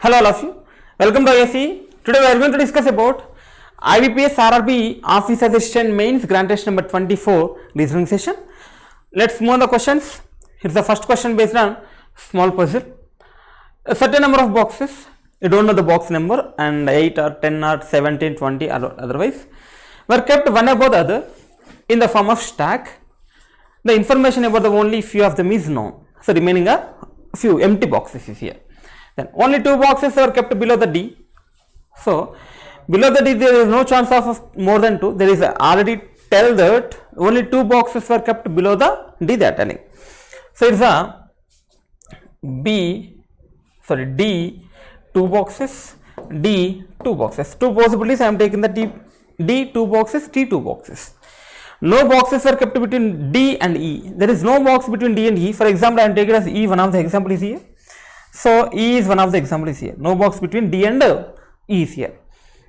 Hello all of you. Welcome to ISC. Today we are going to discuss about IBPS RRB Office Assistant Mains Grand Test number 24 listening session. Let's move on the questions. Here's the first question based on small puzzle. A certain number of boxes, you don't know the box number, and 8 or 10 or 17, 20 or otherwise, were kept one above the other in the form of stack. The information about the only few of them is known. So remaining are few empty boxes is here. Then only two boxes are kept below the D. So below the D there is no chance of more than two. There is already tell that only two boxes were kept below the D, they are telling. So it's a D two boxes, D two boxes. Two possibilities I am taking the D two boxes, T two boxes. No boxes are kept between D and E. There is no box between D and E. For example, I am taking as E, one of the example is here. So E is one of the examples here. No box between D and E is here.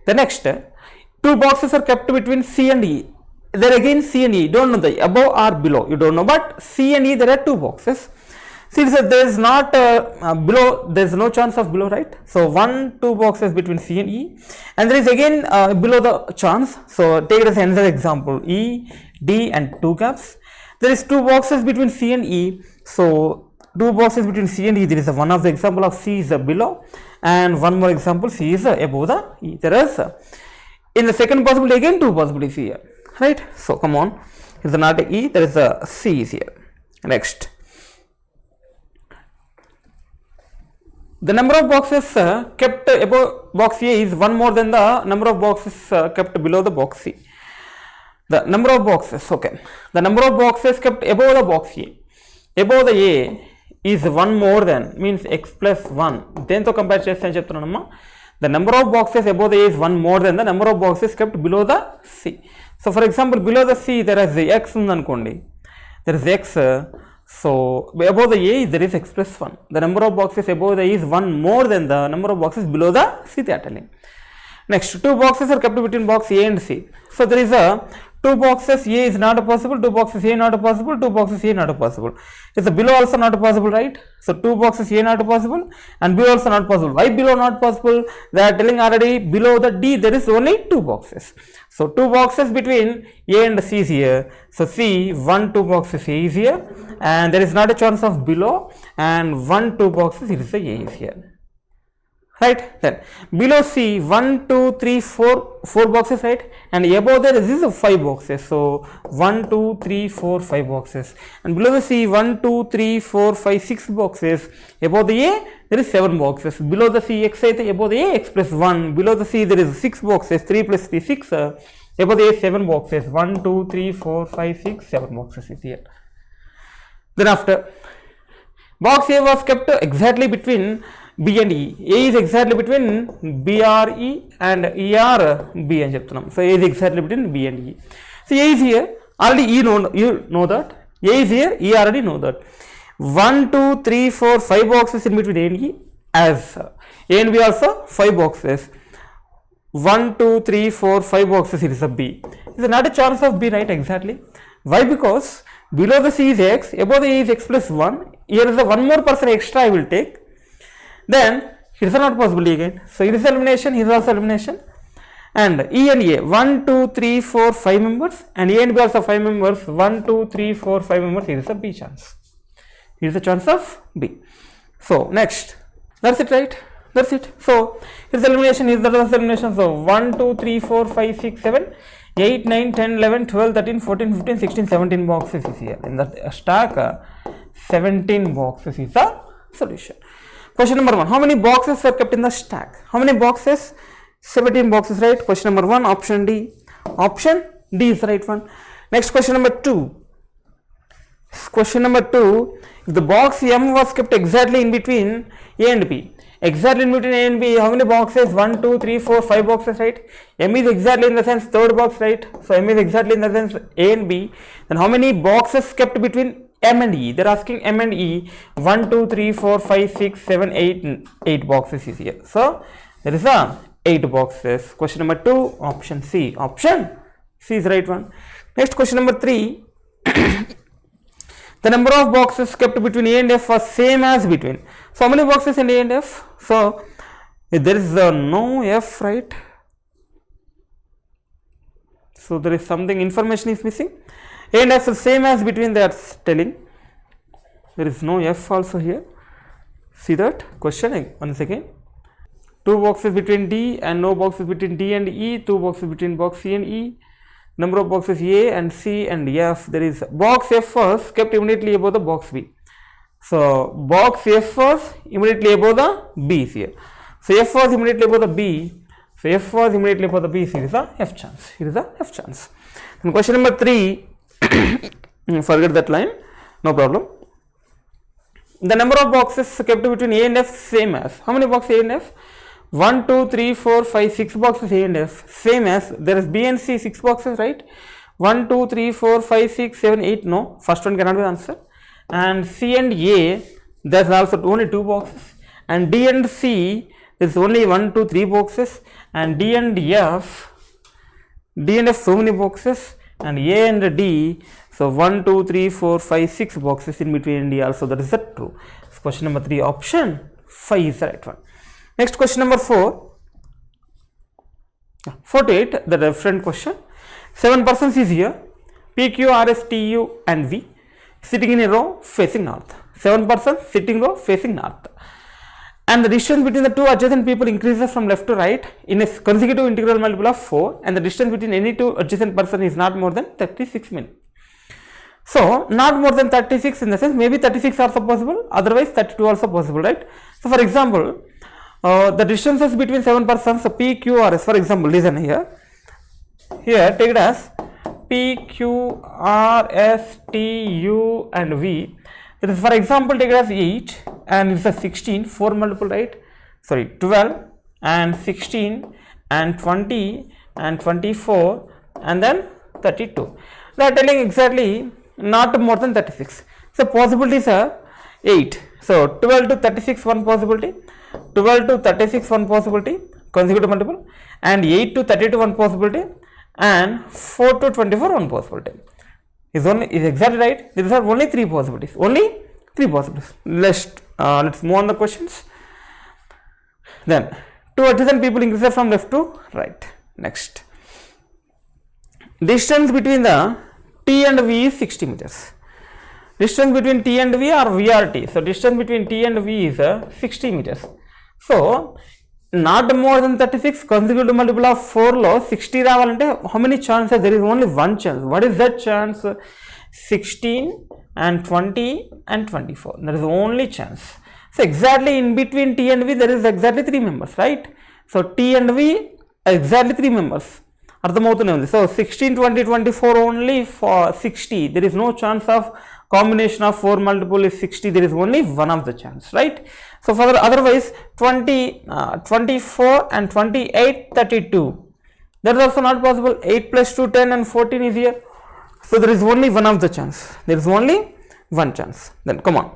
The next, two boxes are kept between C and E. There again C and E, don't know the above or below, you don't know, but C and E there are two boxes. See, there is not below, there is no chance of below, right? So two boxes between C and E, and there is again below the chance. So take it as another example, E, D and two gaps. There is two boxes between C and E. So two boxes between C and E, there is one of the example of C is below, and one more example C is above the E. There is in the second possibility again two possibilities here, right? So come on, is not a E, there is a C is here. Next, the number of boxes kept above box A is one more than the number of boxes kept below the box C. The number of boxes, okay, the number of boxes kept above the box A, above the A is one more than, means x plus 1. Then to compare the number of boxes above the A is one more than the number of boxes kept below the C. So for example, below the C there is the x, there is x, so above the A there is x plus 1. The number of boxes above the A is one more than the number of boxes below the C, they are telling. Next, two boxes are kept between box A and C. So there is a two boxes A is not possible, two boxes A not possible, two boxes A not possible. Is the below also not possible, right? So two boxes A not possible and below also not possible. Why below not possible? They are telling already below the D there is only two boxes. So two boxes between A and C is here. So C, two boxes A is here, and there is not a chance of below, and two boxes it is the A is here. Right, then below C 4 boxes, right, and above there is 5 boxes. So 1 2 3 4 5 boxes, and below the C 1 2 3 4 5 6 boxes. Above the A there is 7 boxes. Below the C x above the A x plus 1. Below the C there is 6 boxes, 3 plus 3 6. Above the A 7 boxes, 1 2 3 4 5 6 7 boxes is here. Then after, box A was kept exactly between B and E. A is exactly between BRE and ERB and cheptunam. So A is exactly between B and E. So A is here, already you know that. A is here, E already know that. 1 2 3 4 5 boxes in between A and E, as A and B also 5 boxes. 1 2 3 4 5 boxes it is a B. Is not a chance of B, right? Exactly. Why? Because below the C is x, above the A is x plus 1. Here is the one more person extra I will take. Then it is not possible again. So it is elimination, here is also elimination. And E and A 1 2 3 4 5 members, and A and B also 5 members. 1 2 3 4 5 members. Here is a B chance. Here is the chance of B. So next, that's it, right? That's it. So here is elimination, here is the elimination. So 1 2 3 4 5 6 7 8 9 10 11 12 13 14 15 16 17 boxes is here. In the stack 17 boxes is the solution. Question number 1. How many boxes were kept in the stack? How many boxes? 17 boxes, right? Question number 1, option D. Option D is the right one. Next, question number 2. Question number 2. If the box M was kept exactly in between A and B. Exactly in between A and B, how many boxes? 1, 2, 3, 4, 5 boxes, right? M is exactly in the sense third box, right? So M is exactly in the sense A and B. Then how many boxes kept between M and E? They're asking M and E. 1 2 3 4 5 6 7 8 boxes is here. So there is a 8 boxes. Question number 2, option C. Option C is the right one. Next, question number 3. The number of boxes kept between A and F was same as between. So how many boxes in A and F? So There is no F, right? So there is something, information is missing. A and F is same as between, they are telling. There is no F also here. See that question once again. Two boxes between D and no boxes between D and E. Two boxes between box C and E. Number of boxes A and C and F. There is box F was kept immediately above the box B. So box F was immediately above the B is here. So F was immediately above the B. So F was immediately above the B. Here is the F chance. Here is the F chance. And question number 3. Forget that line. No problem. The number of boxes kept between A and F same as. How many boxes A and F? 1, 2, 3, 4, 5, 6 boxes A and F. Same as. There is B and C 6 boxes, right? 1, 2, 3, 4, 5, 6, 7, 8. No. First one cannot be answered. And C and A, there is also only 2 boxes. And D and C, there is only 1, 2, 3 boxes. And D and F so many boxes. And A and D, so 1, 2, 3, 4, 5, 6 boxes in between D also. That is the true. So question number 3, option 5 is the right one. Next question number 4. 4 to 8, the different question. 7 persons is here. P, Q, R, S, T, U and V sitting in a row facing north. 7 persons sitting row facing north. And the distance between the two adjacent people increases from left to right in a consecutive integral multiple of 4, and the distance between any two adjacent person is not more than 36 minutes. So not more than 36 in the sense maybe 36 also possible, otherwise 32 also possible, right? So for example, the distances between 7 persons, so P, Q, R, S, for example, listen here. Here take it as P, Q, R, S, T, U and V. That is, for example, take it as 8 and it's a 16, 4 multiple, right? Sorry, 12 and 16 and 20 and 24 and then 32. They are telling exactly not more than 36. So possibilities are 8. So 12 to 36 one possibility, 12 to 36 one possibility, consecutive multiple, and 8 to 32 one possibility, and 4 to 24 one possibility. Is exactly right. These are only 3 possibilities. Only 3 possibilities. Let's move on the questions. Then 2 adjacent people increases from left to right. Next, distance between the T and V is 60 meters. Distance between T and V or VRT. So distance between T and V is 60 meters. So not more than 36, consecutive multiple of 4 lo 60 ravalante how many chances? There is only one chance. What is that chance? 16 and 20 and 24. There is only chance. So exactly in between T and V there is exactly 3 members, right? So T and V exactly 3 members. So 16, 20, 24 only for 60. There is no chance of combination of 4 multiple is 60. There is only one of the chance, right? So for otherwise 20, 24 and 28, 32. That is also not possible. 8 plus 2, 10 and 14 is here. So there is only one of the chance. There is only one chance. Then come on.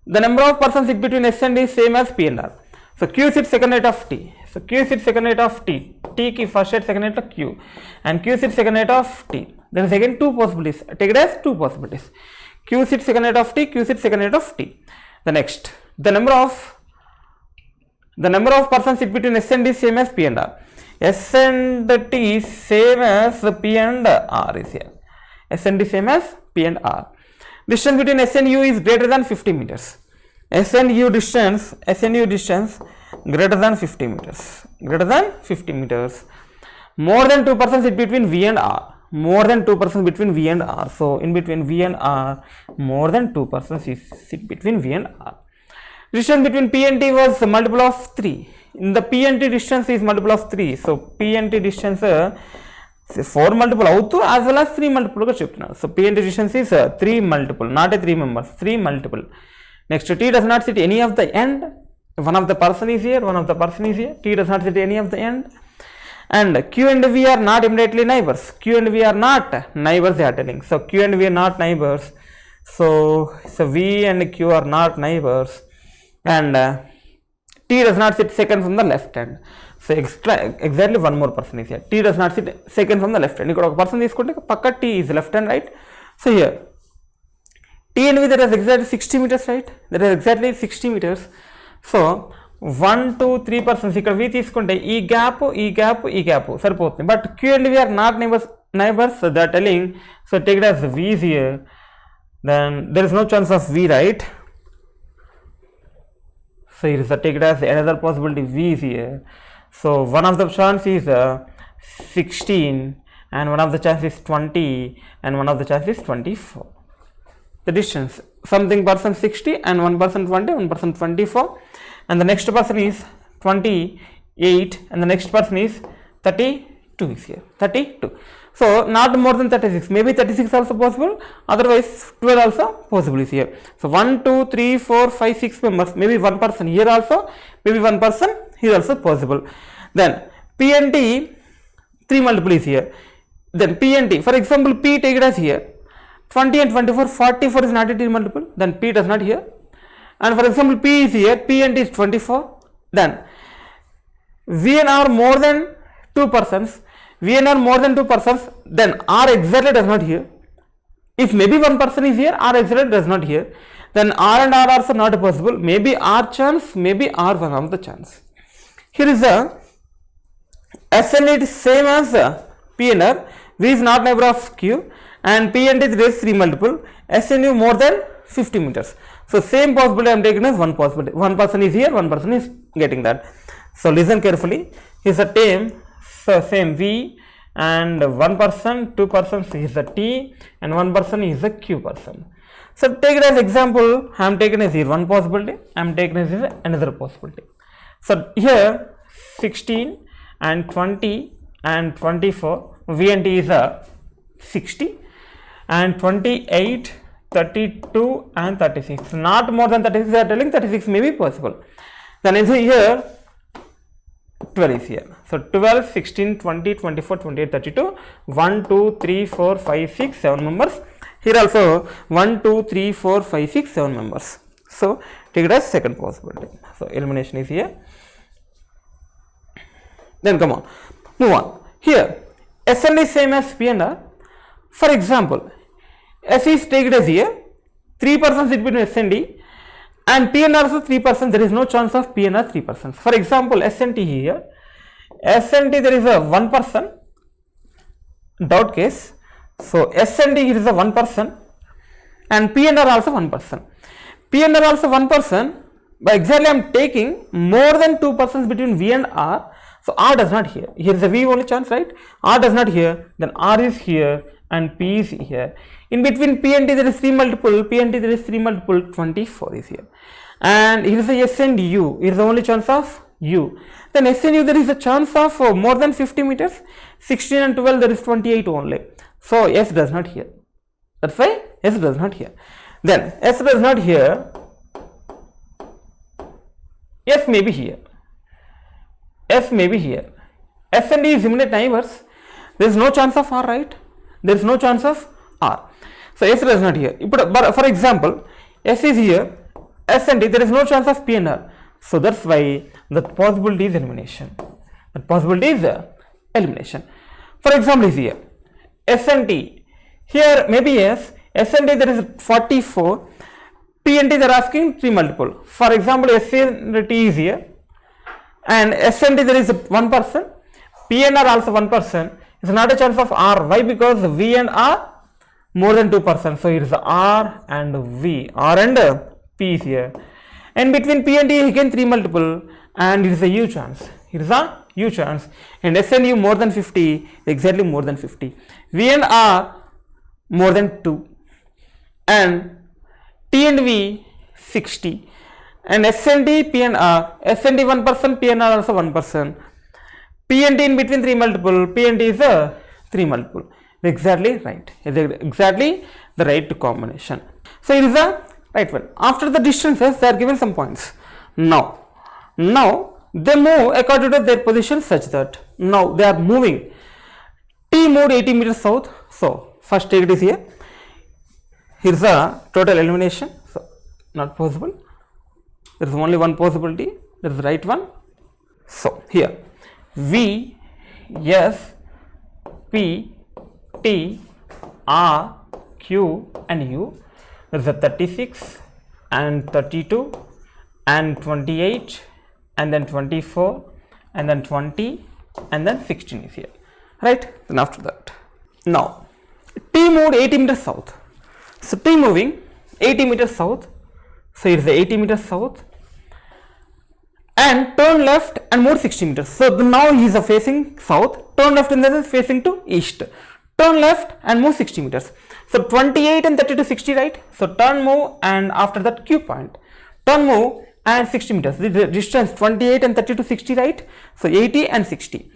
The number of persons sit between S and D is same as P and R. So Q sits second rate of T. So Q sits second rate of T. T ki first rate, second rate of Q. And Q sits second rate of T. There is again 2 possibilities. Take it as 2 possibilities. Q sits second rate of T. Q sits second rate of T. The next, the number of persons sit between S and D is same as P and R. S and T is same as P and R is here. S and D same as P and R. Distance between S and U is greater than 50 meters. S and U distance greater than 50 meters. Greater than 50 meters. More than 2 persons sit between V and R. More than 2 persons between V and R. So in between V and R, more than 2 persons sit between V and R. Distance between P and T was multiple of 3. In the P and T distance is multiple of 3. So P and T distance 4 multiple outu as well as 3 multiple ga cheptunnaru. So P and T distance is 3 multiple, not a 3 members, 3 multiple. Next, T does not sit any of the end. One of the person is here, one of the person is here. T does not sit any of the end. And Q and V are not immediately neighbors. Q and V are not neighbors, they are telling. So Q and V are not neighbors. So V and Q are not neighbors. And T does not sit second from the left hand. So exactly one more person is here. T does not sit second from the left hand. Ikkada oka person తీసుకుంటే పక్క T is left hand, right? So here T and V there is exactly 60 meters, right? There is exactly 60 meters. So 1 2 3 persons ఇక్కడ V తీసుకుంటే ఈ gap సరిపోతుంది. But Q and V are not neighbours they are telling, so take it as V is here, then there is no chance of V, right? So here is the take it as another possibility, v is here. So one of the chance is 16 and one of the chance is 20 and one of the chance is 24. The distance, something person 60 and one person 20, one person 24, and the next person is 28 and the next person is 32 is here, 32. So not more than 36, maybe 36 also possible, otherwise 12 also possible is here. So 1 2 3 4 5 6 members, maybe one person here also, maybe one person here also possible. Then p and t 3 multiple is here. Then p and t, for example p take it as here 20 and 24, 44 is not a 3 multiple, then p does not here. And for example p is here, p and t is 24, then v and r more than 2 persons, v and r more than 2 persons, then r exactly does not here. If maybe one person is here, r exactly does not here, then r and r also not possible, maybe r chance, maybe r one of the chance. Here is the SN is same as p and r, v is not neighbor of q, and p and t there is 3 multiple, SNU more than 50 meters. So same possibility I am taking as one possibility, one person is here, one person is getting that. So listen carefully, here's the term. So same v and one person, 2 persons is the t and one person is the q person. So take it as example, I am taking as here one possibility, I am taking as here another possibility. So here 16 and 20 and 24, v and t is a 60 and 28, 32 and 36, not more than 36, they are telling 36 may be possible. Then is here 12 is here. So 12, 16, 20, 24, 28, 32, 1, 2, 3, 4, 5, 6, 7 members. Here also 1, 2, 3, 4, 5, 6, 7 members. So take it as second possibility. So elimination is here. Then come on, move on. Here SN is same as P and R. For example, S is take it as here 3 persons between S and D, and P and R also 3 persons, there is no chance of P and R 3 persons. For example, S and T here, S and T there is a 1 person, doubt case. So S and D here is a 1 person and P and R also 1 person. P and R also 1 person, but exactly I am taking more than 2 persons between V and R. So R does not here. Here is a V only chance, right? R does not here, then R is here and P is here. In between P and T there is 3 multiple, P and T there is 3 multiple, 24 is here. And here is a S and U, here is the only chance of U. Then S and U there is a chance of more than 50 meters, 16 and 12 there is 28 only. So S does not here. That's why S does not here. Then S does not here, S may be here. S may be here. S and D is immediate neighbors. There is no chance of R, right? There is no chance of R. So S does not here. But for example, S is here, S and D, there is no chance of P and R. So that's why the possibility is elimination. The possibility is elimination. For example, is here S and T. Here maybe yes, S and T there is 44, P and T they are asking 3 multiple. For example, S and T is here, and S and T there is 1 person, P and R also 1 person. It's not a chance of R. Why? Because V and R more than 2 persons. So here is R and V. R and P is here. And between P and T again 3 multiple, and it is a U chance. It is a U chance. And S and U more than 50, exactly more than 50. V and R more than 2. And T and V 60. And S and D, P and R. S and D 1 person, P and R also 1 person. P and T in between 3 multiple, P and T is a 3 multiple. Exactly right. Exactly the right combination. So it is a right one. After the distances, they are given some points. Now they move according to their position such that now they are moving. T moved 80 meters south. So first take it is here. Here is a total elimination. So not possible. There is only one possibility. That is the right one. So here V, S, P, T, R, Q and U. There is a 36 and 32 and 28 and then 24 and then 20 and then 16 is here, right? Then after that, now T moved 80 meters south. So T moving 80 meters south. So it is 80 meters south and turn left and move 60 meters. So now he is facing south. Turn left in the sense facing to east. Turn left and move 60 meters. So 28 and 30 to 60, right? So turn, move, and after that Q point. Turn, move, and 60 meters. The distance 28 and 30 to 60, right? So 80 and 60.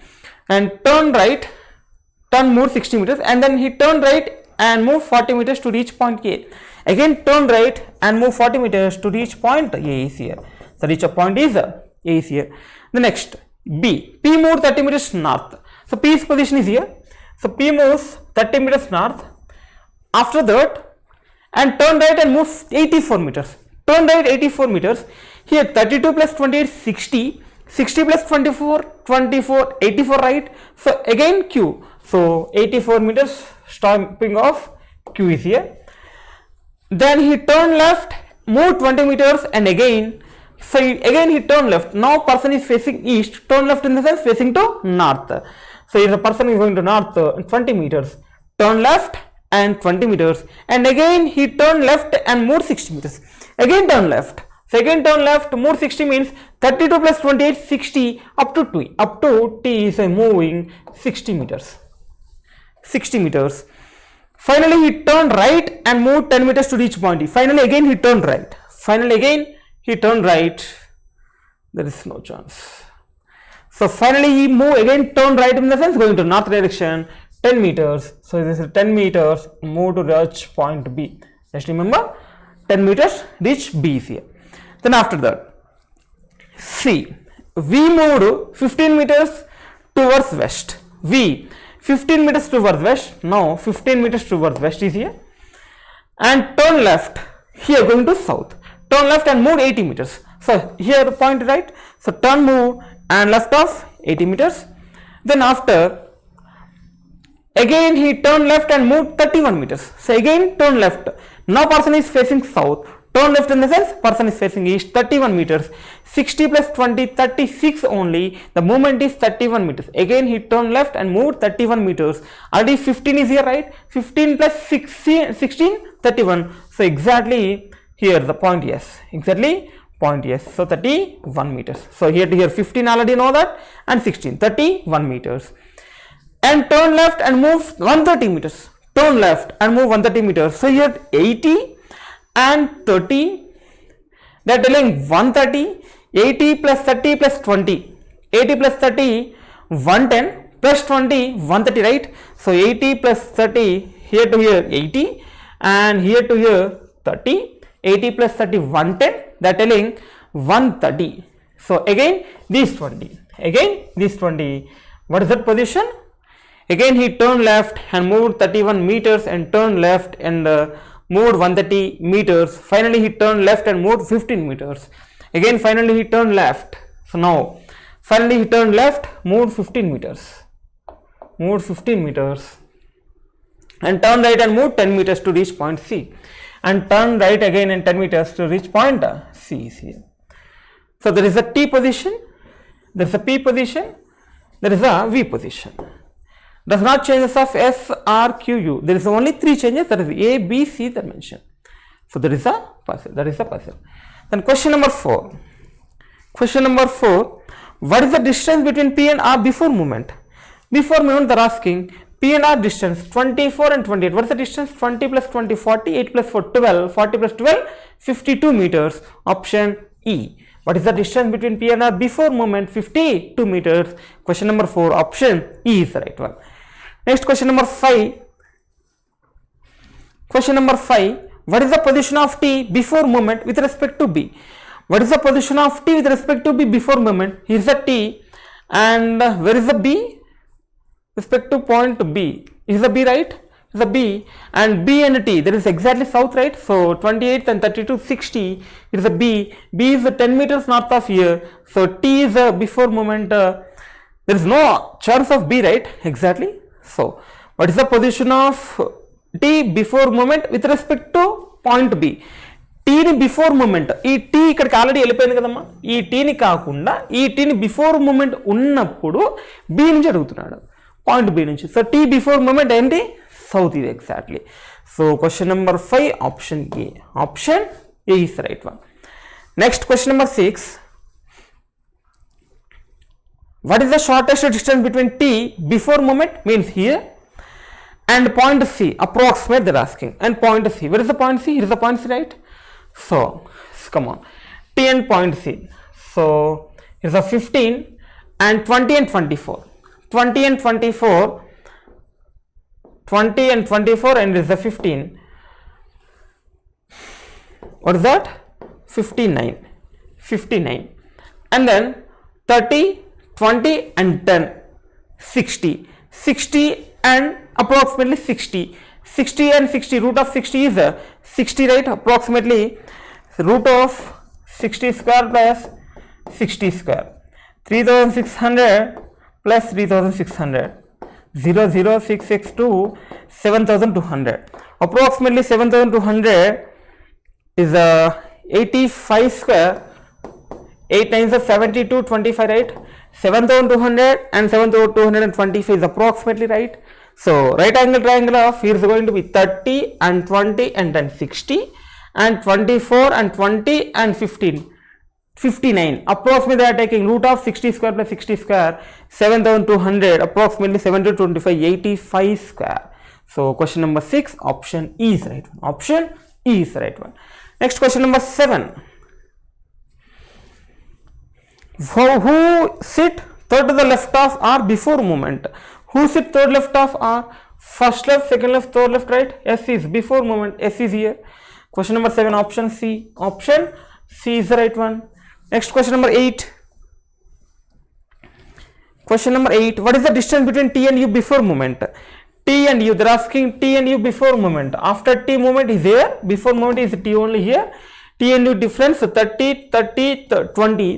And turn right, turn, move 60 meters, and then he turn right and move 40 meters to reach point A. Again turn right and move 40 meters to reach point A is here. So reach a point is A is here. The next B. P moved 30 meters north. So P's position is here. So P moves 30 meters north. After that, and turn right and move 84 meters. Turn right 84 meters. Here 32 plus 28 60. 60 plus 24 24 84, right? So again Q. So 84 meters stopping off Q is here. Then he turn left, move 20 meters, and again. So again he turn left. Now person is facing east. Turn left in the sense facing to north. So if the person is going to north 20 meters. Turn left and 20 meters, and again he turn left and move 60 meters. Again turn left. So again turn left, move 60 means 32 plus 28 60 up to T. Up to T is moving 60 meters. 60 meters. Finally he turn right and move 10 meters to reach point E. Finally again he turn right. Finally again he turn right. There is no chance. So finally he move again, turn right in the sense going to north direction 10 meters. So this is 10 meters, move to reach point B. Just remember 10 meters reach B is here. Then after that, C. V moved 15 meters towards west. V 15 meters towards west. Now 15 meters towards west is here. And turn left. Here going to south. Turn left and move 80 meters. So here point right. So turn, move, and left off 80 meters. Then after, again he turn left and move 31 meters. So again turn left. Now person is facing south. Turn left in the sense person is facing east 31 meters. 60 plus 20 36 only. The movement is 31 meters. Again he turn left and move 31 meters. Already 15 is here, right? 15 plus 16 31. So exactly here the point yes. Exactly point yes. So 31 meters. So here to here 15 already know that, and 16 31 meters. And turn left and move 130 meters. Turn left and move 130 meters. So here 80 and 30, they are telling 130, 80 plus 30 plus 20, 80 plus 30 110 plus 20 130, right? So 80 plus 30, here to here 80, and here to here 30, 80 plus 30 110, they are telling 130. So again this 20, again this 20. What is that position? Again he turned left and moved 31 meters and turned left and moved 130 meters. Finally he turned left and moved 15 meters. Again finally he turned left. So now finally he turned left, moved 15 meters. Moved 15 meters. And turn right and move 10 meters to reach point C. And turn right again and 10 meters to reach point C is here. So there is a T position, there is a P position, there is a V position. Does not changes of S, R, Q, U. There is only 3 changes, that is A, B, C dimension. So there is a puzzle, that is a puzzle. Then question number 4. Question number 4. What is the distance between P and R before movement? Before movement they are asking P and R distance 24 and 28. What is the distance? 20 plus 20 40, 8 plus 4 12, 40 plus 12 52 meters. Option E. What is the distance between P and R before movement? 52 meters. Question number 4, option E is the right one. Next question number 5. Question number 5. What is the position of T before movement with respect to B? What is the position of T with respect to B before movement? Here is the T, and where is the B? Respect to point B. Is the B, right? Is the B, and B and T, there is exactly south, right? So 28 and 32 60 is the B. B is 10 meters north of here. So T is before movement. There is no chance of B, right? Exactly. So what is the position of T before movement with respect to point B? టీని before moment, ఈ tea ఇక్కడికి already వెళ్ళిపోయింది కదమ్మా, ఈ టీని కాకుండా ఈ టీని బిఫోర్ మూమెంట్ ఉన్నప్పుడు బి నుంచి అడుగుతున్నాడు, పాయింట్ బి నుంచి. సో టీ బిఫోర్ మూమెంట్ ఏంటి, సౌత్ ఇది exactly. So question number 5 option A, option A is right one. Next question number 6, what is the shortest distance between T before movement, means here, and point C, approximate they're asking, and point C, where is the point C, here is the point C, right? So come on, T and point C, so here's a 15 and 20 and 24, 20 and 24, 20 and 24, and this is a 15, what is that, 59, 59, and then 30, 20 and 10, 60, 60 and approximately 60, 60 and 60, root of 60 is 60, right? Approximately root of 60 square plus 60 square, 3600 plus 3600, 00662, 7200, approximately 7200 is 85 square, 8 times of 72, 25, right? 7200 and 7225 is approximately right. So right angle triangle of here is going to be 30 and 20 and then 60 and 24 and 20 and 15, 59. Approximately they are taking root of 60 square plus 60 square, 7200, approximately 7225, 85 square. So question number 6 option E is right one. Option E is right one. Next question number 7. Who sit third to the left of R before movement? Who sit third left of R? First left, second left, third left, right? S is before movement. S is here. Question number 7 option C. Option C is the right one. Next question number 8. Question number 8. What is the distance between T and U before movement? T and U. They're asking T and U before movement. After T movement is here. Before movement is T only here. T and U difference 30, 30, 20.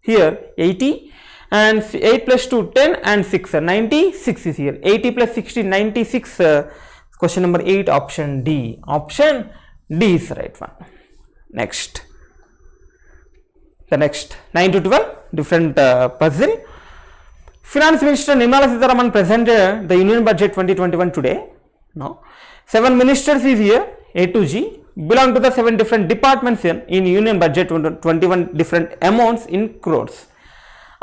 Here 80 and 8 plus 2 10 and 6 96 is here, 80 plus 60 96. Question number 8 option D, option D is the right one. Next, the next 9 to 12 different puzzle. Finance Minister Nirmala Sitharaman presented the Union Budget 2021 today. Now 7 ministers is here, A to G, belong to the 7 different departments in Union Budget. 21 different amounts in crores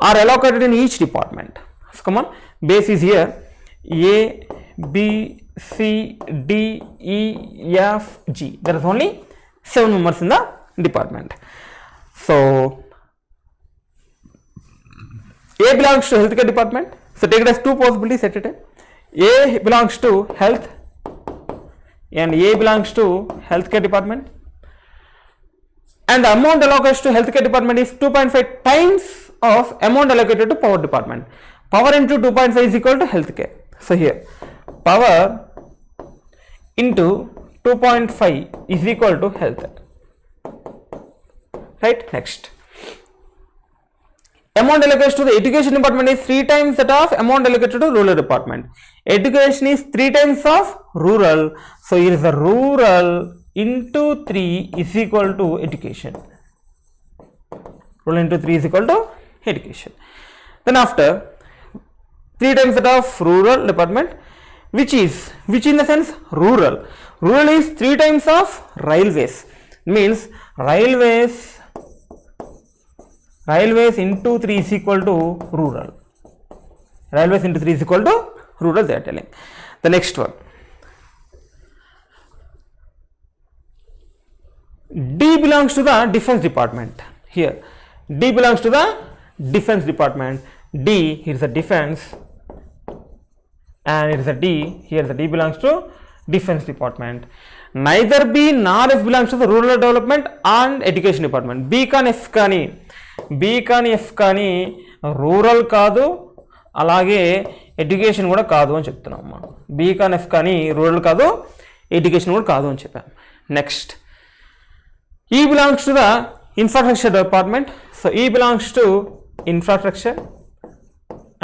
are allocated in each department. So come on, base is here, A, B, C, D, E, F, G. There is only 7 members in the department. So A belongs to healthcare department. So take it as 2 possibilities at a time. A belongs to health and A belongs to healthcare department, and the amount allocated to healthcare department is 2.5 times of amount allocated to power department. Power into 2.5 is equal to healthcare. So here power into 2.5 is equal to health, right? Next, amount allocated to the education department is 3 times that of amount allocated to rural department. Education is 3 times of rural, so here is the rural into 3 is equal to education. Rural into 3 is equal to education. Then after 3 times that of rural department, which in the sense rural. Rural is 3 times of railways, means railways into 3 is equal to rural. Railways into 3 is equal to rural, they are telling. The next one, D belongs to the defense department. Here D belongs to the defense department. D, here is the defense, and it is a D, here the D belongs to defense department. Neither B nor F belongs to the rural development and education department. B కానీ F కానీ rural కాదు, అలాగే education కూడా కాదు అని చెప్తున్నాం మనం. B కానీ F కానీ రూరల్ కాదు, ఎడ్యుకేషన్ కూడా కాదు అని చెప్పాం. Next, E belongs to the infrastructure department. So E belongs to infrastructure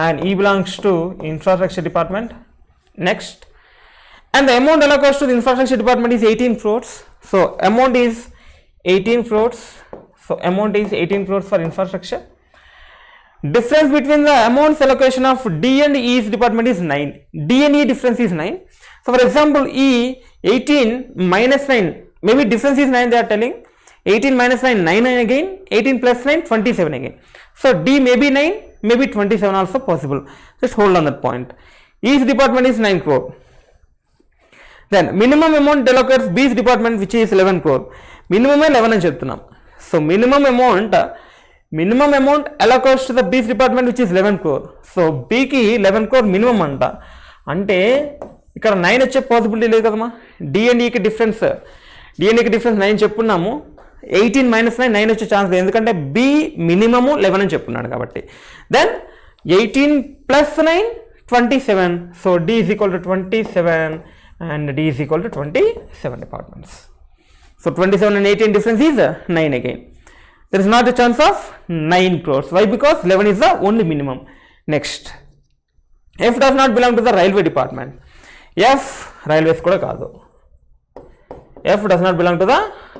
and E belongs to infrastructure department. Next, and the amount allocated to the infrastructure department is 18 crores. So amount is 18 crores. So amount is 18 crores for infrastructure. Difference between the amounts allocation of D and E's department is 9. D and E difference is 9. So for example, E 18 minus 9, maybe difference is 9 they are telling. 18 minus 9, 9 again, 18 plus 9, 27 again. So D may be 9, maybe 27 also possible. Just hold on that point. E's department is 9 crore. Then minimum amount allocates B's department which is 11 crore. Minimum 11 అని చెప్తున్నాం. So minimum amount allocates to the B's department which is 11 crore. So B కి 11 crore minimum అంట. అంటే ఇక్కడ 9 వచ్చే possibility లేదు కదమ్మా. D and E కి డిఫరెన్స్ 9 చెప్పున్నాము. 18 minus 9, 9 వచ్చే ఛాన్స్ లేదు ఎందుకంటే B మినిమము 11 అని చెప్పున్నాడు కాబట్టి. Then 18 plus 9, 27. So D is equal to 27 and D is equal to 27 departments. So 27 and 18 difference is 9 again. There is not a chance of 9 crores. Why? Because 11 is the only minimum. Next, F does not belong to the railway department. F railways kuda kaadu. F does not belong to the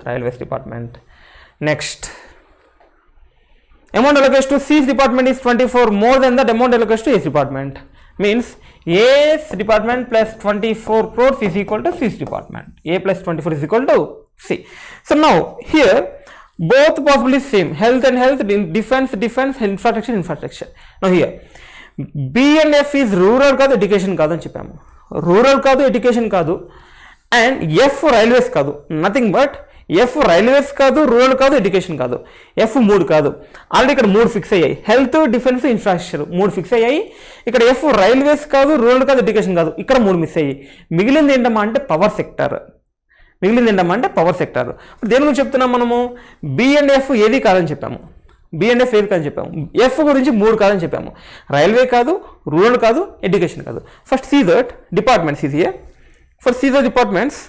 railways department. Next, amount allocated to C's department is 24 more than the amount allocated to A's department. Means A's department plus 24 crores is equal to C's department. A plus 24 is equal to C. So now here both possibilities same, health and health, defense, infrastructure. Now here B and F is rural కాదు education కాదు అని చెప్పాము. Rural కాదు education కాదు and F railways కాదు, nothing but F railways కాదు, rural కాదు, education కాదు. F 3 కాదు, ఆల్రెడీ ఇక్కడ 3 ఫిక్స్ అయ్యాయి. హెల్త్, డిఫెన్స్, ఇన్ఫ్రాస్ట్రక్చర్ 3 ఫిక్స్ అయ్యాయి. ఇక్కడ F రైల్వేస్ కాదు, రూరల్ కాదు, ఎడ్యుకేషన్ కాదు, ఇక్కడ 3 మిస్ అయ్యాయి. మిగిలింది ఏంటమ్మా అంటే పవర్ సెక్టర్. దేని గురించి చెప్తున్నాం మనము? బి అండ్ ఎఫ్ ఏది కాదని చెప్పాము. ఎఫ్ గురించి 3 కాదని చెప్పాము. రైల్వే కాదు, రూరల్ కాదు, ఎడ్యుకేషన్ కాదు. First see that departments is here. First see the departments.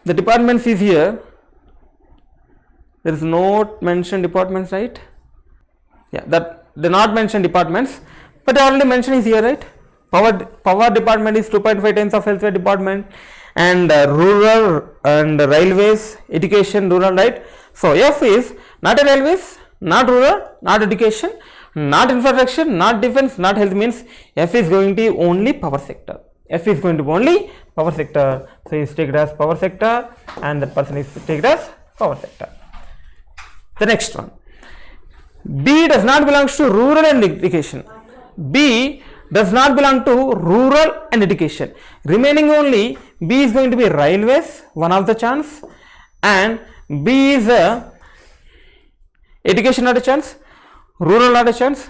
The departments is here. There is not mentioned departments, right? Yeah, that they not mentioned departments, but I already mentioned is here, right? Power department is 2.5 times of healthcare department, and rural and railways, education, rural, right? So F is not a railways, not rural, not education, not infrastructure, not defense, not health. Means F is going to be only power sector. F is going to be only power sector. So he is taken as power sector and that person is taken as power sector. The next one, B does not belong to rural and education. B does not belong to rural and education. Remaining only B is going to be railways, one of the chance, and B is education not a chance, rural not a chance.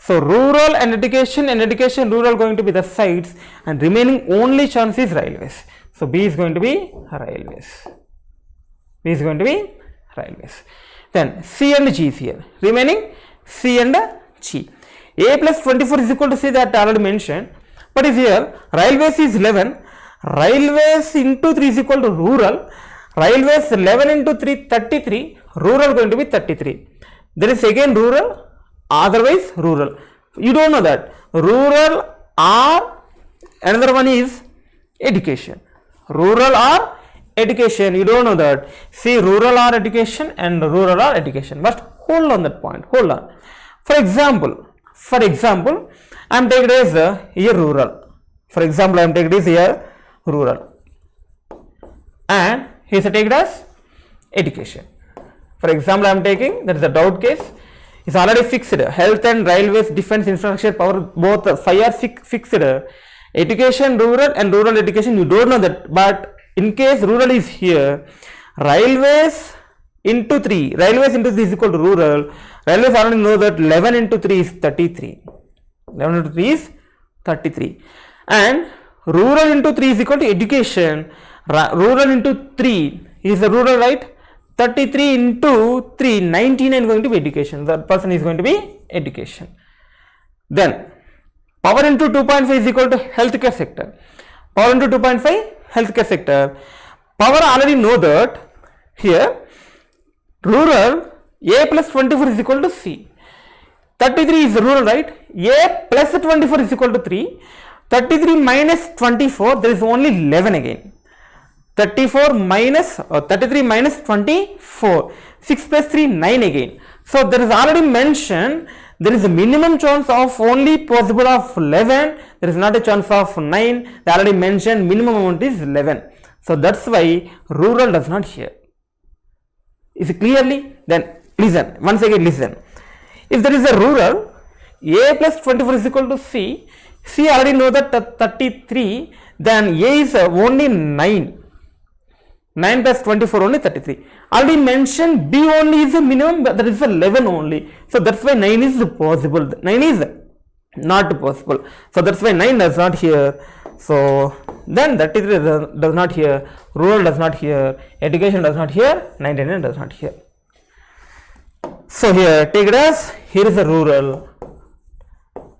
So rural and education, rural going to be the sides, and remaining only chance is railways. So B is going to be railways. Then C and G is here. Remaining C and G. A plus 24 is equal to C, that I already mentioned. But is here railways is 11. Railways into 3 is equal to rural. Railways 11 into 3 33. Rural going to be 33. There is again rural. Otherwise rural. You don't know that. Rural or another one is education. Rural or education. You don't know that. See, rural or education and rural or education. But hold on that point. Hold on. For example, I am taking this here rural. For example, I am taking this here rural. And he is taking as education. For example, I am taking, that is a doubt case. Is already fixed. Health and railways, defense, infrastructure, power, both 5 are fixed. Education, rural and rural education, you don't know that. But in case rural is here, railways into 3 is equal to rural. Railways already know that 11 into 3 is 33. 11 into 3 is 33. And rural into 3 is equal to education. Rural into 3 is the rural, right? 33 into 3, 99 going to be education. That person is going to be education. Then power into 2.5 is equal to healthcare sector. Power into 2.5 healthcare sector. Power already know that here rural A plus 24 is equal to C. 33 is rural, right? A plus 24 is equal to 3. 33 minus 24, there is only 11 again. 34 minus 33 minus 24, 6 plus 3 9 again. So there is already mentioned there is a minimum chance of only possible of 11, there is not a chance of 9. They already mentioned minimum amount is 11, so that's why rural does not here. Is it clearly? Then listen once again, listen. If there is a rural, a plus 24 is equal to c already know that 33, then a is only 9, 9 plus 24 only 33. Already mentioned b only is a minimum, but there is a 11 only, so that's why 9 is possible, 9 is not possible, so that's why 9 does not here. So then 33 does not here, rural does not here, education does not here, 99 does not here. So here take it as here is a rural,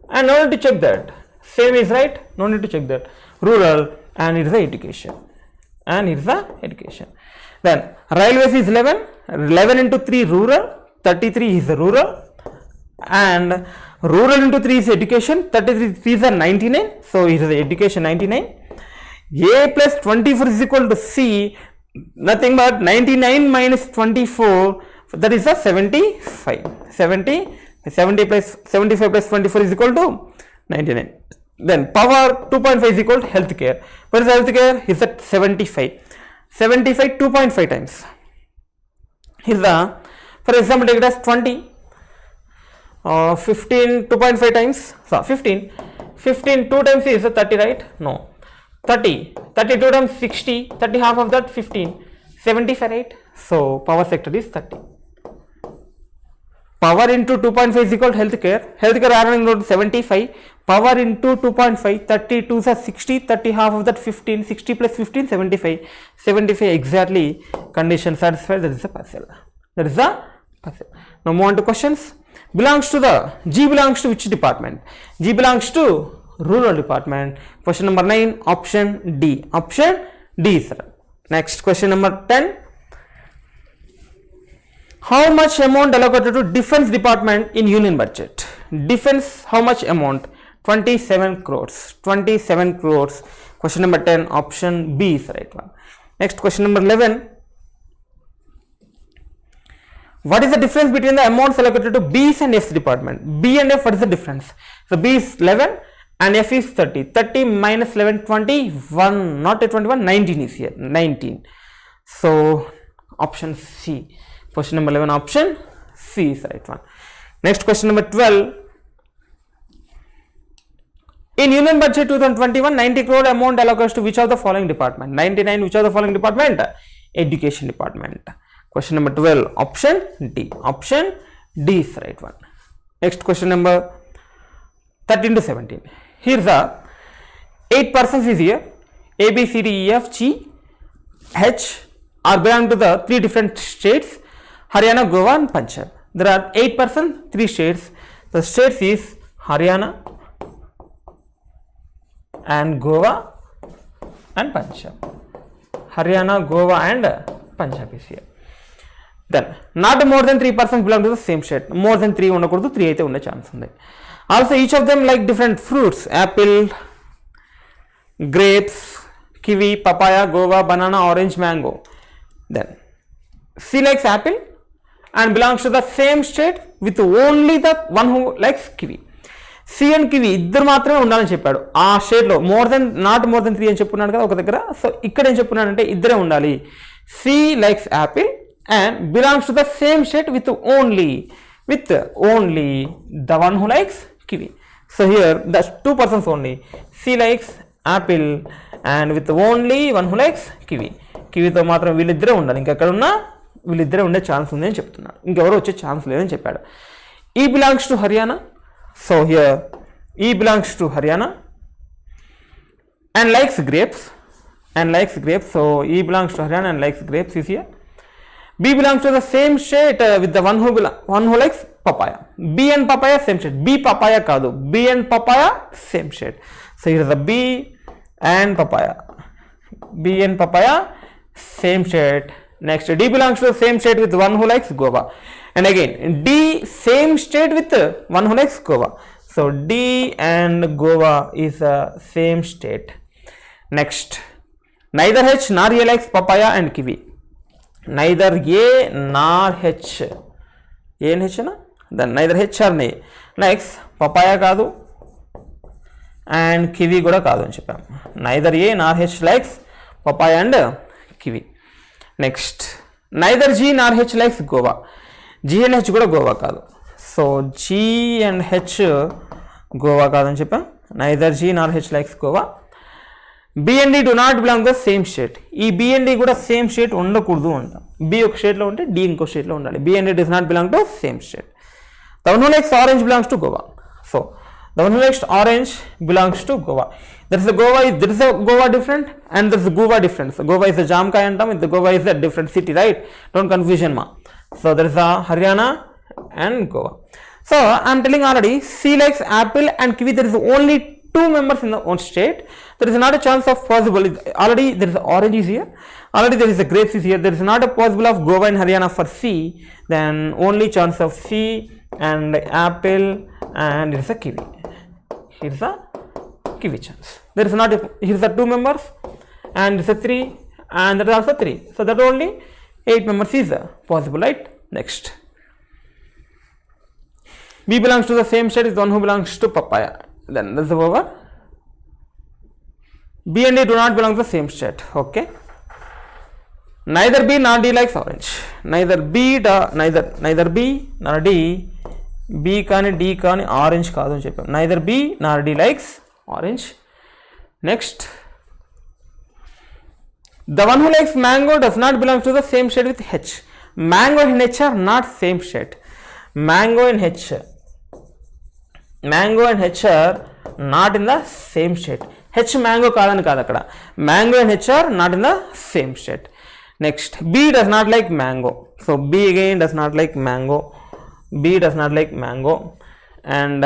and no need to check that, same is right, no need to check that, rural, and it is a education, and it is a education. Then railways is 11, 11 into 3 rural, 33 is a rural, and rural into 3 is education, 33 3s are 99, so it is a education 99. A plus 24 is equal to c, nothing but 99 minus 24, that is a 75. 70 plus 75 plus 24 is equal to 99. Then power 2.5 is equal to healthcare. What is healthcare? Is at 75. 75 2.5 times. Here the, for example, take it as 20. 15 2.5 times. So 15 2 times is 30, right? No. 32 times 60, 30 half of that 15, 75, right? So power sector is 30. Power into 2.5 is equal to healthcare. Healthcare are running to 75. Power into 2.5, 32 is 60, 30 half of that 15, 60 plus 15, 75. 75 exactly, condition satisfied, that is a parcel. That is a parcel. Now move on to questions. Belongs to the, G belongs to which department? G belongs to rural department. Question number 9, option D. Option D, sir. Next question number 10. How much amount allocated to defense department in union budget? Defense, how much amount? 27 crores. 27 crores. Question number 10, option B is the right one. Next question number 11. What is the difference between the amounts allocated to B's and F's department? B and F, what is the difference? So B is 11 and F is 30. 30 minus 11, 21, not a 21, 19 is here, 19. So option C. Question number 11, option C is the right one. Next question number 12. In union budget 2021, 90 crore amount allocated to which of the following department? 99, which of the following department? Education department. Question number 12, option D. Option D is the right one. Next question number 13 to 17. Here's the 8 persons is here. A, B, C, D, E, F, G, H are belong to the 3 different states, Haryana, Goa and Punjab. There are 8 persons, 3 states. The states is Haryana and Goa and Punjab. Haryana, Goa and Punjab is here. Then not more than 3 persons belong to the same state. More than 3 ఉండకూడదు, 3 అయితే ఉండే chance ఉంది. Also each of them like different fruits, apple, grapes, kiwi, papaya, guava, banana, orange, mango. Then C likes apple and belongs to the same state with only the one who likes kiwi. C and kiwi ఇద్దరు మాత్రమే ఉండాలని చెప్పాడు ఆ స్టేట్లో. Not more than 3 అని చెప్పున్నాడు కదా ఒక దగ్గర. సో ఇక్కడ ఏం చెప్పున్నాడంటే ఇద్దరే ఉండాలి. C likes apple and belongs to the same state with only the one who likes kiwi. So here the 2 persons only. C likes apple and with only one who likes kiwi. కివితో మాత్రం వీళ్ళిద్దరే ఉండాలి, ఇంకెక్కడ ఉన్నా వీళ్ళిద్దరే ఉండే chance ఉంది అని చెప్తున్నాడు, ఇంకెవరు వచ్చే ఛాన్స్ లేదని చెప్పాడు. E belongs to Haryana. So here E belongs to Haryana and likes grapes. So E belongs to Haryana and likes grapes is here. B belongs to the same state with the one who likes papaya. B and papaya same state. B papaya kaadu. B and papaya same state. So here is the B and papaya. B and papaya same state. Next D belongs to the same state with one who likes guava. And again D same state with one who likes guava. So D and guava is the same state. Next neither H nor A likes papaya and kiwi. Neither A nor H. A and H na? Then neither H or A. Next papaya కాదు and kiwi కూడా కాదు అని చెప్పాము. Neither A nor H likes papaya and kiwi. Next neither G nor H likes guava. G and H కూడా గోవా కాదు. So G and H Goa కాదని చెప్పాం. Neither G nor H likes Goa. B and D do not belong to the same state. ఈ B and D కూడా same state ఉండకూడదు అంటాం. B ఒక స్టేట్లో ఉంటే D ఇంకో స్టేట్లో ఉండాలి. B and D does not belong to same state. The one who likes orange belongs to Goa. So the one who likes orange belongs to Goa. There is a Goa different and there is a Goa different. So Goa is a Jamkai antam, the Goa is a different city, right? Don't confusion ma. So there is a Haryana and Goa. So I am telling already, C likes apple and kiwi. There is only 2 members in the one state. There is not a chance of possible. Already there is orange is here. Already there is a grapes is here. There is not a possible of Goa and Haryana for C. Then only chance of C and apple and there is a kiwi. Here is a kiwi chance. There is not a, here is a 2 members and there is a 3 and there is also 3. So that only 8 members is possible, right? Next. B belongs to the same state is the one who belongs to papaya. Then this is over. B and D do not belong to the same state. Okay. Neither B nor D likes orange. Neither B nor D. B కానీ D కానీ orange కాదు అని చెప్పాం. Neither B nor D likes orange. Next. The one who likes mango does not belong to the same state with H. Mango and H are not same state. Mango and H are not in the same state. H mango కాదని కాదు అక్కడ. Mango and H are not in the same state. Next, B does not like mango. So B again does not like mango. B does not like mango. And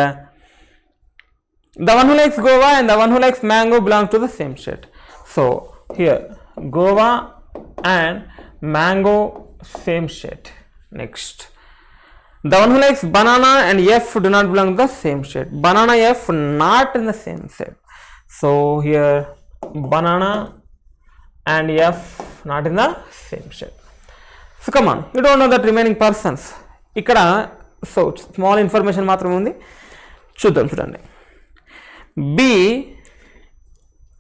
the one who likes Goa and the one who likes mango belong to the same state. So here Goa and mango same state. Next, the one who likes banana and F do not belong to the same state. Banana F not in the same state. So here banana and F not in the same state. So come on, you don't know that remaining persons. ఇక్కడ so small information మాత్రమే ఉంది, చూద్దాం. చూడండి, B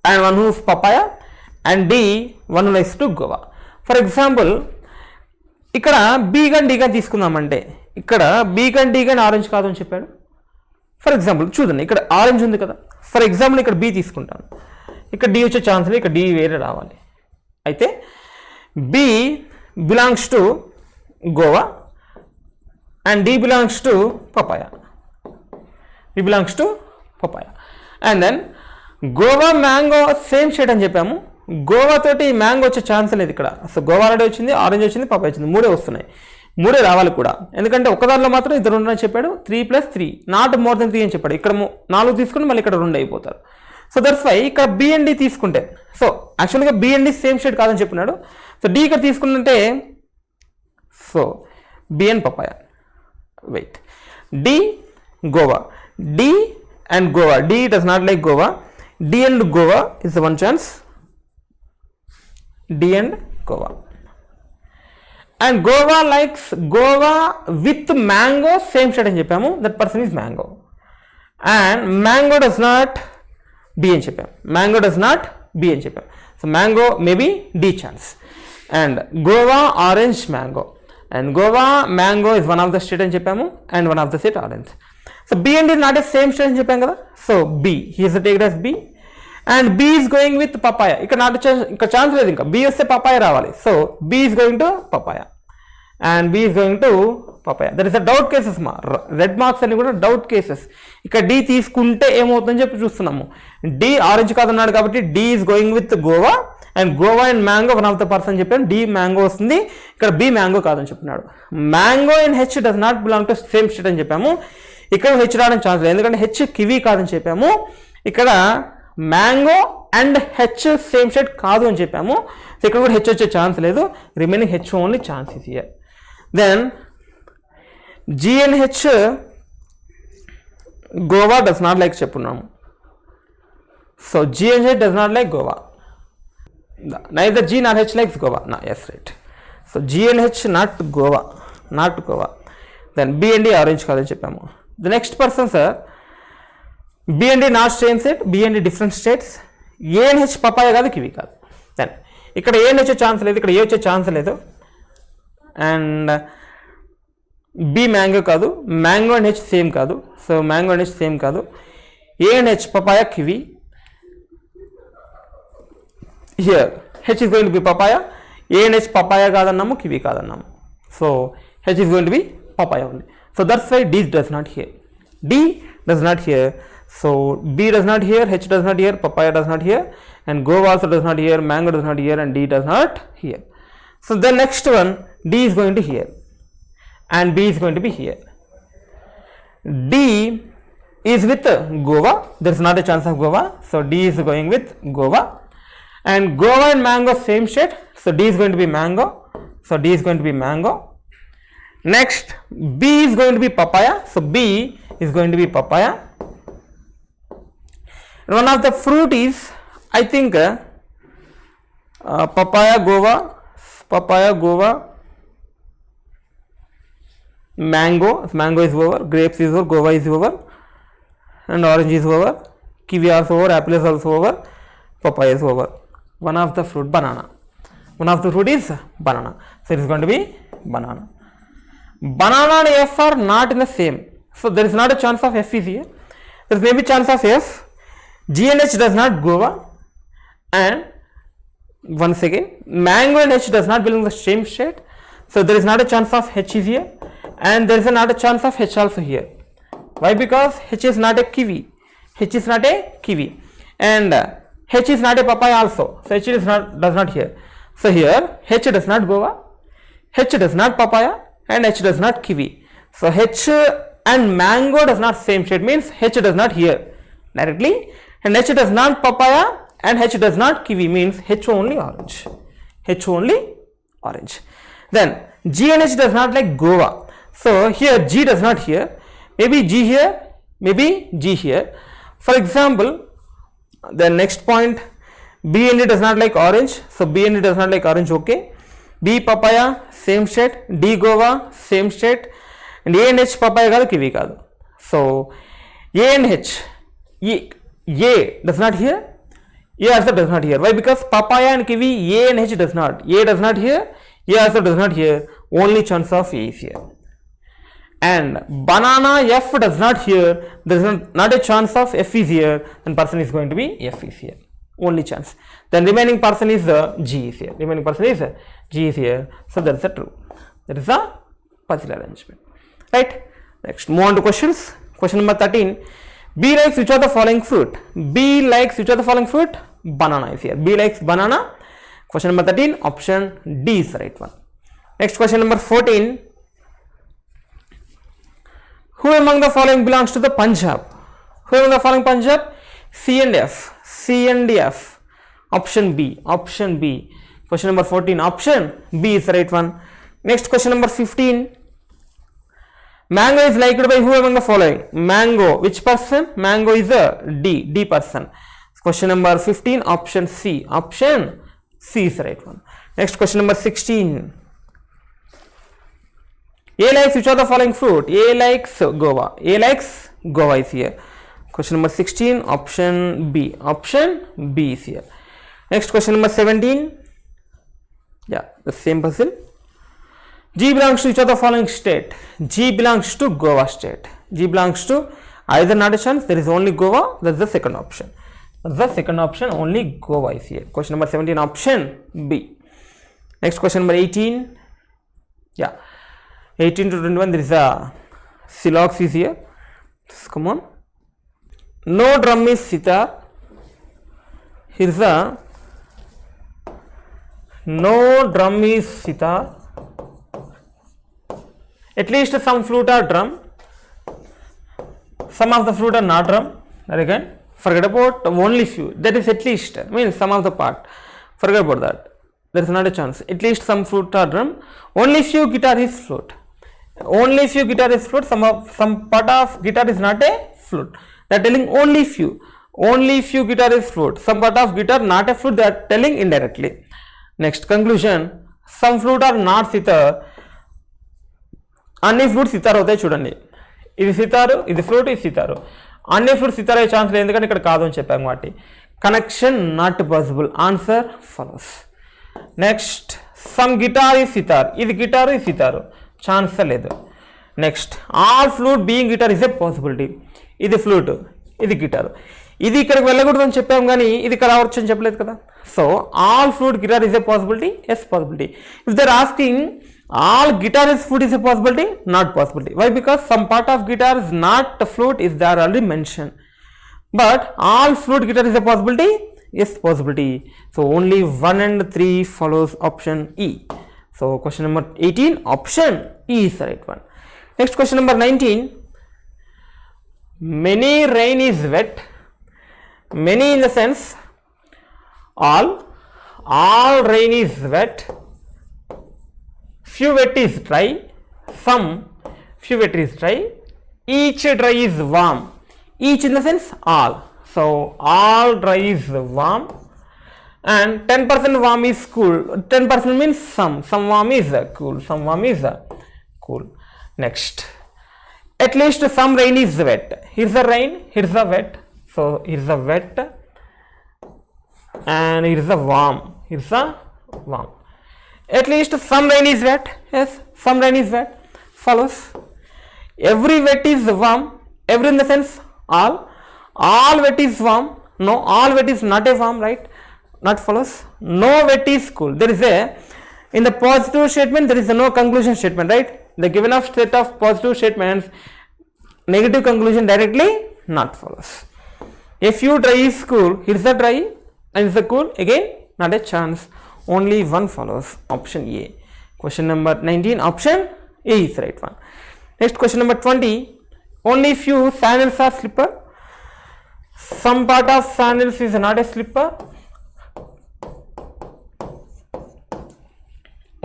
and one who is papaya and D one who likes to Goa. For example ఇక్కడ B కానీ D కానీ తీసుకుందామంటే ఇక్కడ B కానీ D కానీ ఆరెంజ్ కాదు అని చెప్పాడు. ఫర్ ఎగ్జాంపుల్ చూడండి, ఇక్కడ ఆరెంజ్ ఉంది కదా. ఫర్ ఎగ్జాంపుల్ ఇక్కడ B తీసుకుంటాను, ఇక్కడ D వచ్చే ఛాన్స్ లేదు, ఇక్కడ D వేరే రావాలి. అయితే B belongs to Goa and D belongs to papaya. D belongs to papaya. And then Goa mango same shade అని చెప్పాము. గోవా తోటి మ్యాంగో వచ్చే ఛాన్స్ లేదు ఇక్కడ. సో గోవా ఆల్రెడీ వచ్చింది, ఆరెంజ్ వచ్చింది, పపాయ వచ్చింది, 3 వస్తున్నాయి. 3 రావాలి కూడా, ఎందుకంటే ఒకదానిలో మాత్రం 2 ఉన్నాయని చెప్పాడు. 3 + 3 నాట్ మోర్ దెన్ 3 అని చెప్పాడు. ఇక్కడ 4 తీసుకుని మళ్ళీ ఇక్కడ 2 అయిపోతారు. సో దట్స్ వై ఇక్కడ B and D తీసుకుంటే, సో యాక్చువల్గా B and D same shade కాదని చెప్పినాడు. సో D ఇక్కడ తీసుకుంటే so B and papaya. Wait, D Goa, D and Goa. D does not like Goa. D and Goa is the one chance. D and Goa. And Goa likes Goa with mango same shade అని చెప్పాము. That person is mango. And mango does not B అని చెప్పాము. Mango does not B అని చెప్పాము. So mango maybe D chance. And Goa orange mango. And Goa mango is one of the state అని చెప్పాము and one of the state orange. So B and D is not a same state అని చెప్పాం కదా. So B, he is taken as B and B is going with papaya. ఇక్కడ not ఇక్కడ chance లేదు, ఇంకా B వస్తే papaya రావాలి. So B is going to papaya and B is going to papaya. There is a doubt cases మా red marks అన్ని కూడా doubt cases. ఇక్కడ D తీసుకుంటే ఏమవుతుందని చెప్పి చూస్తున్నాము. D ఆరెంజ్ కాదన్నాడు కాబట్టి D is going with Goa and Goa and mango one of the person చెప్పాను. D mango వస్తుంది, ఇక్కడ B mango కాదని చెప్పినాడు. Mango and H does not belong to same state అని చెప్పాము. ఇక్కడ H రావడానికి ఛాన్స్ లేదు, ఎందుకంటే H కివి కాదని చెప్పాము. ఇక్కడ mango and H same state కాదు అని చెప్పాము. సో ఇక్కడ కూడా H వచ్చే ఛాన్స్ లేదు, remaining H only chance is here. Then G and H Goa does not like చెప్పున్నాము. So G and H does not like Goa. neither G nor H likes guava. No, yes, right. So G and H not guava, not guava. Then B and D orange కాదని చెప్పాము. The next person, sir, B and D not same state, B and D different states. A and H papaya కాదు, kiwi కాదు. Then ఇక్కడ A and H వచ్చే chance లేదు, ఇక్కడ A వచ్చే chance లేదు. అండ్ B మ్యాంగో కాదు, మ్యాంగో అండ్ H సేమ్ కాదు. So mango and H same కాదు. A and H papaya, kiwi. Here H is going to be papaya. A and H papaya కాదన్నాము, kiwi కాదన్నాము. So H is going to be papaya only. So that's why D does not here. D does not here. So B does not here, H does not here, papaya does not here, and guava also does not here, mango does not here, and D does not here. So the next one, D is going to here, and B is going to be here. D is with guava. There is not a chance of guava, so D is going with guava. And guava and mango same shade, so D is going to be mango. So D is going to be mango. Next, B is going to be papaya. So B is going to be papaya. And one of the fruit is, I think, papaya, guava, mango. Mango is over, grapes is over, guava is over, and orange is over. Kiwi also over, apple is also over, papaya is over. One of the fruit, banana. One of the fruit is banana. So it is going to be banana. Banana and F are not in the same. So there is not a chance of F is here. There is maybe chance of F. G and H does not guava. And once again, mango and H does not belong to the same shade. So there is not a chance of H is here. And there is not a chance of H also here. Why? Because H is not a kiwi. H is not a kiwi. And H is not a papaya also. So H is not, does not here. So here H does not guava, H does not papaya, and H does not kiwi. So H and mango does not same shade, means H does not here directly, and H does not papaya and H does not kiwi, means H only orange. H only orange. Then G and H does not like guava. So here G does not here, maybe G here, maybe G here. For example, the next point, B and D does not like orange. So B and D does not like orange, okay. B papaya same shade, D guava same shade, and A and H papaya kaadu, kiwi kaadu. So A and H, A does not here, A also does not here. Why? Because papaya and kiwi, A and H does not. A does not here, A also does not here. Only chance of A is here. And banana, F does not here. There is not a chance of F is here. Then person is going to be F is here. Only chance. Then remaining person is G is here. Remaining person is G is here. So that is a true. That is a puzzle arrangement. Right? Next, move on to questions. Question number 13. B likes which of the following fruit? B likes which of the following fruit? Banana is here. B likes banana. Question number 13. Option D is the right one. Next, question number 14. Who among the following belongs to the Punjab? Who among the following Punjab? C and F. C and F. Option B. Option B. Question number 14. Option B is the right one. Next, question number 15. Mango is liked by who among the following? Mango. Which person? Mango is a D person. Question number 15. Option C. Option C is the right one. Next, question number 16. A likes which of the following fruit? A likes guava. A likes guava is here. Question number 16, option B. Option B is here. Next, question number 17. Yeah, the same puzzle. G belongs to which of the following state? G belongs to Goa state. G belongs to either not a chance, there is only Goa, that's the second option. That's the second option, only Goa is here. Question number 17, option B. Next, question number 18. Yeah, 18 to 21, there is a silox is here. Just come on. No drum is sitar. Here's a no drum is sitar. At least some flute or drum. Some of the flute are not drum. That again, forget about only few. That is at least, means some of the part. Forget about that. There is not a chance. At least some flute or drum. Only few guitar is flute. Only few guitar is flute. Some part of guitar is not a flute. They are telling only few. Only few guitar is flute. Some part of guitar not a flute, they are telling indirectly. Next conclusion, some flute are not sitar. Any flute sitar होते చూడండి. ఇది సితారు, ఇది flute, ఇది సితారు. అన్ని flute sitar అయ్యే chance లేదు, ఎందుకంటే ఇక్కడ కాదు అని చెప్పాము కాబట్టి. Connection not possible. Answer follows. Next some guitar ఈ సితార్. ఇది గిటారు, ఇది సితారు, ఛాన్స్ లేదు. Next all flute being guitar is a possibility. ఇది ఫ్లూట్, ఇది గిటారు. ఇది ఇక్కడికి వెళ్ళకూడదు అని చెప్పాము కానీ ఇది ఇక్కడ రావచ్చు అని చెప్పలేదు కదా. So all flute guitar is a possibility, yes possibility. If they're asking all guitar is flute is a possibility, not possibility. Why? Because some part of guitar is not a flute, is there already mentioned. But all flute guitar is a possibility, yes possibility. So only 1 and 3 follows option E. So question number 18, option E is the right one. Next question number 19. Many rain is wet. Many in the sense all rain is wet. Few wet is dry, some few wet is dry, each dry is warm. Each in the sense all. So all dry is warm and 10% warm is cool. 10% means some warm is cool, some warm is cool. Next, at least some rain is wet. Here's the rain, here's the wet. So here's the wet and here's the warm, here's the warm. At least some rain is wet. Yes, some rain is wet. Follows. Every wet is warm. Every in the sense all. All wet is warm. No, all wet is not a warm, right? Not follows. No wet is cool. There is a, in the positive statement there is a no conclusion statement, right? The given of state of positive statements, negative conclusion directly not follows. A few dry is cool. Here's the dry and it's the cool. Again, not a chance. Only one follows, option A. Question number 19, option A is the right one. Next question number 20. Only few sandals are slipper. Some part of sandals is not a slipper.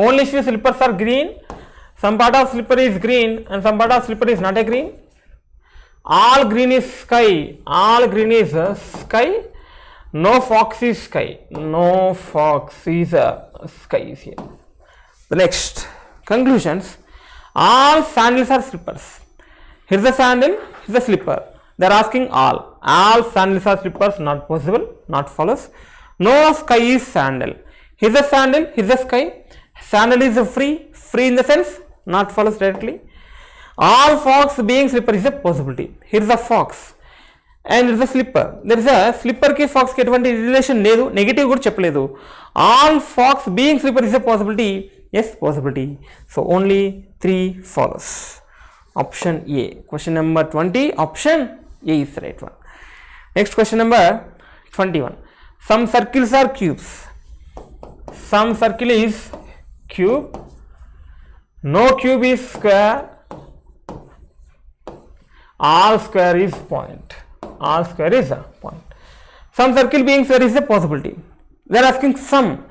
Only few slippers are green. Some part of slipper is green and some part of slipper is not a green. All green is sky. All green is sky. No fox is sky. No fox is sky is here. The next conclusions. All sandals are slippers. Here's the sandal, here's the slipper. They are asking all. All sandals are slippers, not possible, not follows. No sky is sandal. Here's the sandal, here's the sky. Sandal is free. Free in the sense, not follows directly. All fox being slipper is a possibility. Here's the fox. And it's a slipper. There is a slipper ki fox ki etuvanti relation ledu, negative kuda cheppaledu. All fox being slipper is a possibility, yes possibility. So only 3 follows, option A. Question number 20, option A is the right one. Next question number 21. Some circles are cubes. Some circle is cube. No cube is square. All square is point. All square is a point. Some circle being square is a possibility. They are asking some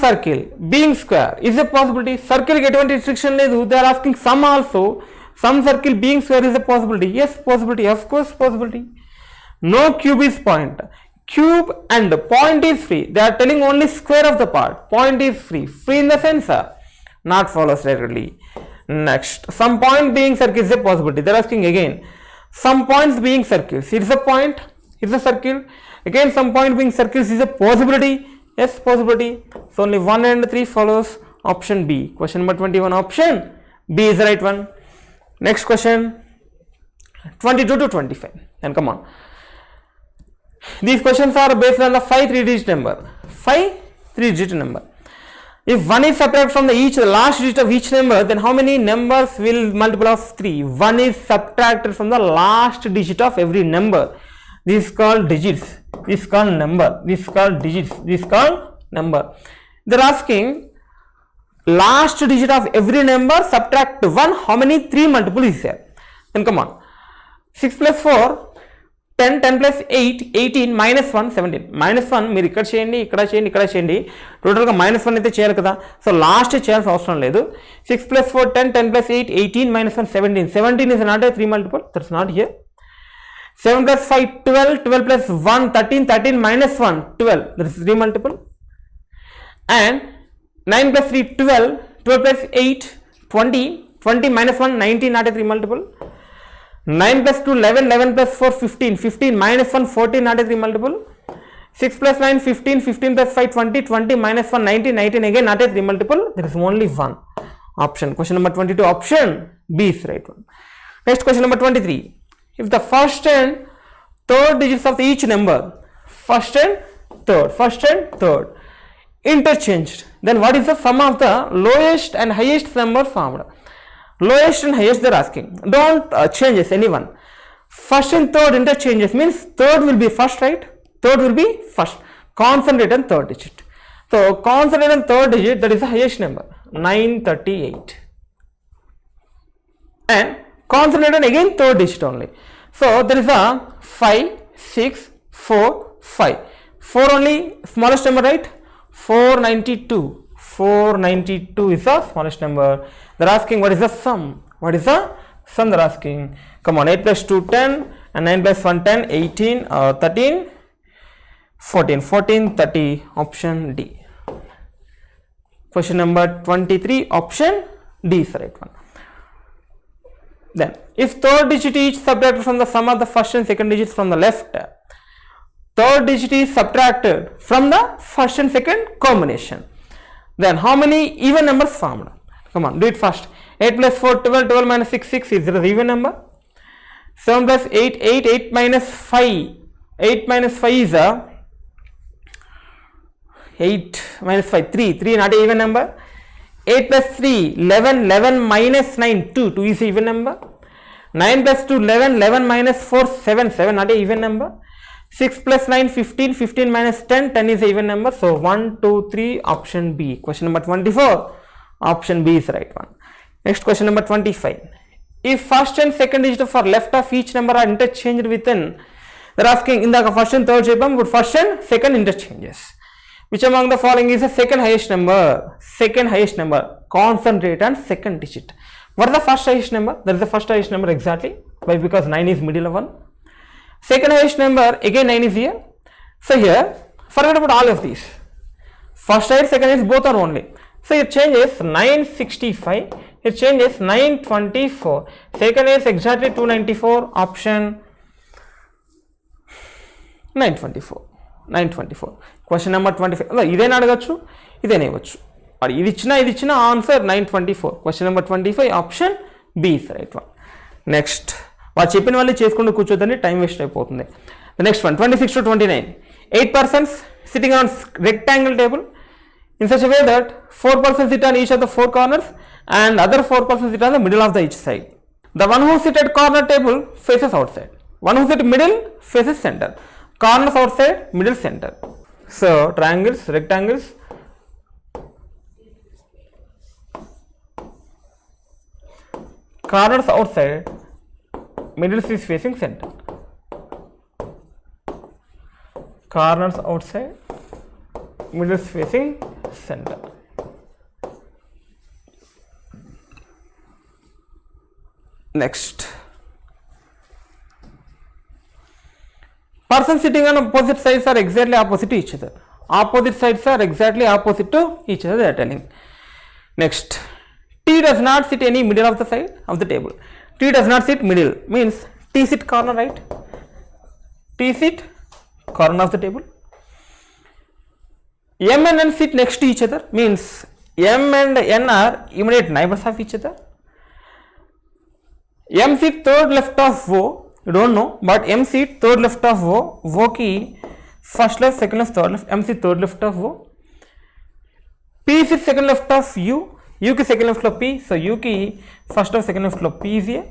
circle being square is a possibility. Circle get one restriction ledu. They are asking some also. Some circle being square is a possibility. Yes, possibility. Of course, possibility. No cube is point. Cube and point is free. They are telling only square of the part. Point is free. Free in the sense not follows directly. Next, some point being circle is a possibility. They are asking again. Some points being circles. Here's a point, here's a circle. Again, some point being circles is a possibility. Yes, possibility. So only 1 and 3 follows, option B. Question number 21, option B is the right one. Next question, 22 to 25. And come on. These questions are based on the 5 3-digit number. 5 3-digit number. If 1 is subtracted from the last digit of each number, then how many numbers will multiple of 3? 1 is subtracted from the last digit of every number. This is called digits. This is called number. This is called digits. This is called number. They are asking last digit of every number, subtract 1. How many 3 multiple is there? Then come on. 6 plus 4, 10, 10 plus 8, 18, minus 1, 17. Minus 1 మీరు ఇక్కడ చేయండి, ఇక్కడ చేయండి, ఇక్కడ చేయండి. టోటల్గా -1 అయితే చేయాలి కదా. సో లాస్ట్ చేయాల్సిన అవసరం లేదు. 6 plus 4, 10, 10 plus 8, 18, minus 1, 17. 17 is not a 3 multiple. That's not here. 7 plus 5, 12, 12 plus 1, 13, 13 minus 1, 12, that is 3 multiple. And 9 plus 3, 12, 12 plus 8, 20, 20 minus 1, 19, not a 3 multiple. 9 plus 2, 11, 11 plus 4, 15, 15 minus 1, 14, not a 3 multiple. 6 plus 9, 15, 15 plus 5, 20, 20 minus 1, 19, 19 again, not a 3 multiple. There is only one option. Question number 22, option B is right one. Next question number 23. If the first and third digits of each number, first and third interchanged, then what is the sum of the lowest and highest number formed? Lowest and highest they are asking. Don't changes anyone. First and third interchanges means third will be first, right? Third will be first. Consonant and third digit. So consonant and third digit, that is the highest number, 938. And consonant and again third digit only. So there is a 5, 6, 4, 5. 4 only smallest number, right? 492. 492 is the smallest number. They are asking what is the sum. What is the sum they are asking? Come on, 8 plus 2, 10, and 9 plus 1, 10, 18, 13, 14, 14, 30, option D. Question number 23, option D is the right one. Then, if third digit is subtracted from the sum of the first and second digits from the left, third digit is subtracted from the first and second combination, then how many even numbers formed? Come on, do it first. 8 plus 4, 12, 12 minus 6, 6 is the even number. 7 plus 8, 8, 8 minus 5, 8 minus 5 is a 8 minus 5, 3, 3 not an even number. 8 plus 3, 11, 11 minus 9, 2, 2 is an even number. 9 plus 2, 11, 11 minus 4, 7, 7 not an even number. 6 plus 9, 15, 15 minus 10, 10 is an even number. So 1, 2, 3, option B. Question number 24, option B is the right one. Next question number 25. If first and second digit for left of each number are interchanged within, they are asking in the first and third shape, but first and second interchanges. Which among the following is the second highest number? Second highest number, constant rate and second digit. What is the first highest number? That is the first highest number exactly. Why? Because 9 is middle of 1. Second highest number, again 9 is here. So here, forget about all of these. First highest, second highest, both are only. So it changes 965, it changes 924. Second highest exactly 294, option 924. 924. Question number 25. ఇదేనా అడగచ్చు, ఇదేనా ఇవ్వచ్చు. మరి ఇది ఇచ్చిన answer 924. Question number 25, option B is right one. Next, వాళ్ళు చెప్పిన వాళ్ళు చేసుకుంటూ కూర్చోద్దని టైం వేస్ట్ అయిపోతుంది. The next one, 26 to 29. 8 persons sitting on rectangle table in such a way that 4 persons sit on each of the 4 corners and other 4 persons sit on the middle of the each side. The one who sit at corner table faces outside. One who sit middle faces center. Corners outside, middle, center. So triangles, rectangles, corners outside, middle is facing center. Corners outside, middle is facing center. Next, persons sitting on opposite sides are exactly opposite to each other. Opposite sides are exactly opposite to each other, they are telling. Next, T does not sit any middle of the side of the table. T does not sit middle means T sit corner, right? T sit corner of the table. M and N sit next to each other means M and N are immediate neighbors of each other. M sit third left of O. You don't know, but M seat third left of O. O की first left, second left, third left. M seat third left of O. P seat second left of U. U की second left of P. So U की first left, second left of P is here.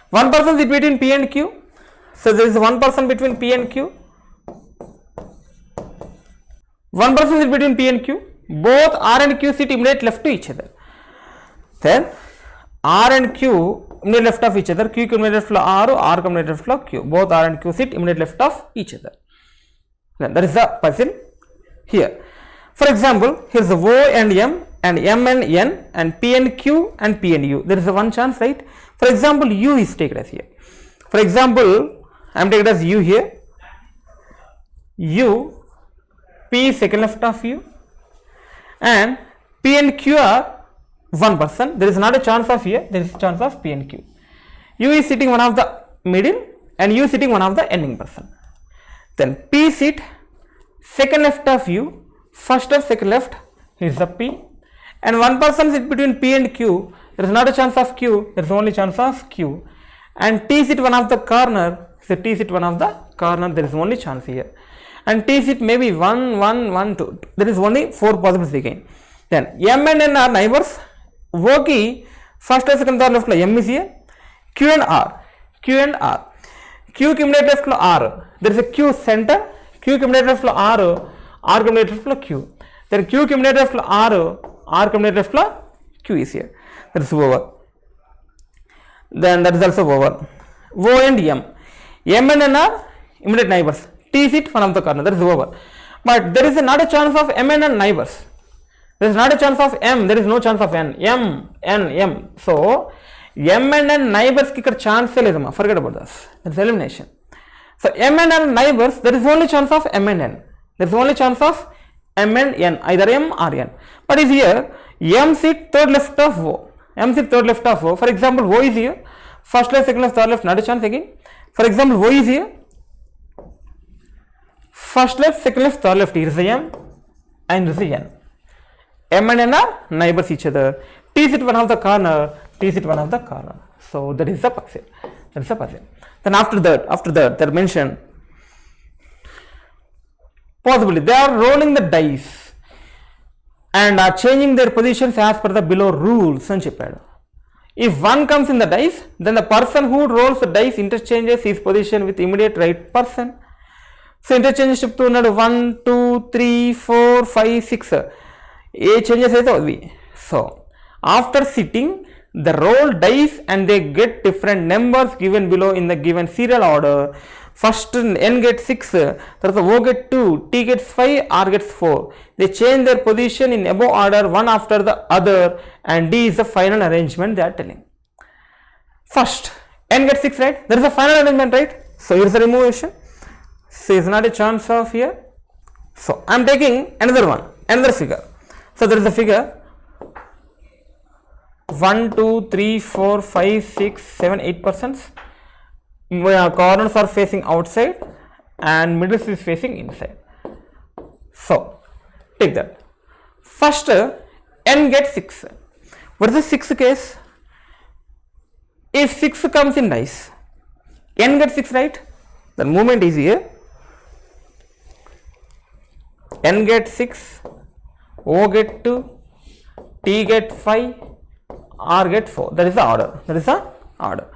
One person sit between P and Q. So there is one person between P and Q. One person sit between P and Q. Both R and Q sit immediate left to each other. Then R and Q immediate left of each other. Q immediate left of R, R immediate left of Q. Both R and Q sit immediate left of each other. Then that is the person here. For example, here is O and M and N and P and Q and P and U. There is a one chance, right? For example, U is taken as here. For example, I am taking as U here. U, P is second left of U, and P and Q are one person. There is not a chance of here. There is a chance of P and Q. U is sitting one of the middle, and U is sitting one of the ending person. Then P sit second left of U, first left, second left is the P, and one person sit between P and Q. There is not a chance of Q. There is only chance of Q. And T sit one of the corner. So T sit one of the corner. There is only chance here. And T sit maybe 1, 1, 1, 2. There is only 4 possibilities again. Then M and N are neighbors. O key first and second third left lo M is here. Q and R. Q and R. Q combinate left lo R. There is a Q center. Q combinate left lo R. R combinate left lo Q. Then Q combinate left lo R. R combinate left lo Q is here. That is over. Then that is also over. O and M. M and N are immediate neighbors. T sit one of the corner. That is over. But there is not a chance of M and N neighbors. There is not a chance of M. There is no chance of N. M, N, M. So M and N neighbors ki ikkada chance ledama. Forget about this. That is elimination. So M and N neighbors, there is only chance of M and N. There is only chance of M and N, either M or N. But is here M sit third left of O. M sit third left of O. For example, O is here. First left, second left, third left, not a chance again. For example, O is here. First left, second left, third left. Here is the M and here is the N. M and N are neighbors each other. T sit one of the corner. T sit one of the corner. So that is the puzzle. That is the puzzle. Then after that, they are mentioned. Possibly they are rolling the dice and are changing their positions as per the below rules. If one comes in the dice, then the person who rolls the dice interchanges his position with immediate right person. So interchanges to 1, 2, 3, 4, 5, 6. A changes. So after sitting, they roll dice and they get different numbers given below in the given serial order. First N gets 6, O gets 2, T gets 5, R gets 4. They change their position in above order one after the other, and D is the final arrangement they are telling. First N gets 6, right? There is a final arrangement, right? So here is the removation. So is not a chance of here. So I am taking another one, another figure. So there is a figure 1, 2, 3, 4, 5, 6, 7, 8%. Corners are facing outside and middle is facing inside. So take that. First N gets 6. What is the 6th case? If 6 comes in dice, N gets 6, right? The movement is here. N gets 6, O get 2, T get 5, R get 4. That is the order. That is the order.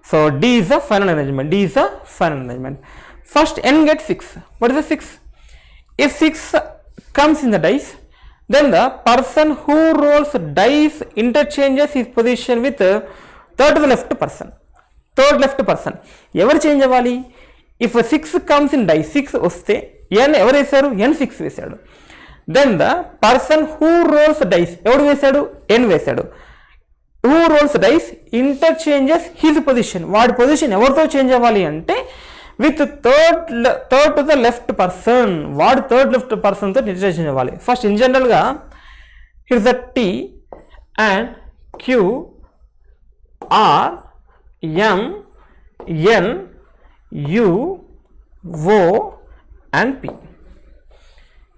So D is the final arrangement. D is the final arrangement. First N gets 6. What is the 6? If 6 comes in the dice, then the person who rolls dice interchanges his position with third to the left person. Third left person. Ever change avali? If a 6 comes in dice, 6 vaste, N ever vesaru? N 6 vesaru. Then the person who rolls dice, ever vesaru? N vesaru. Who rolls dice interchanges his position. What position ever change avali ante with third to the left person. What third left person to interchange avali. First in general ga here is the T and Q, R, M, N, U, O and P.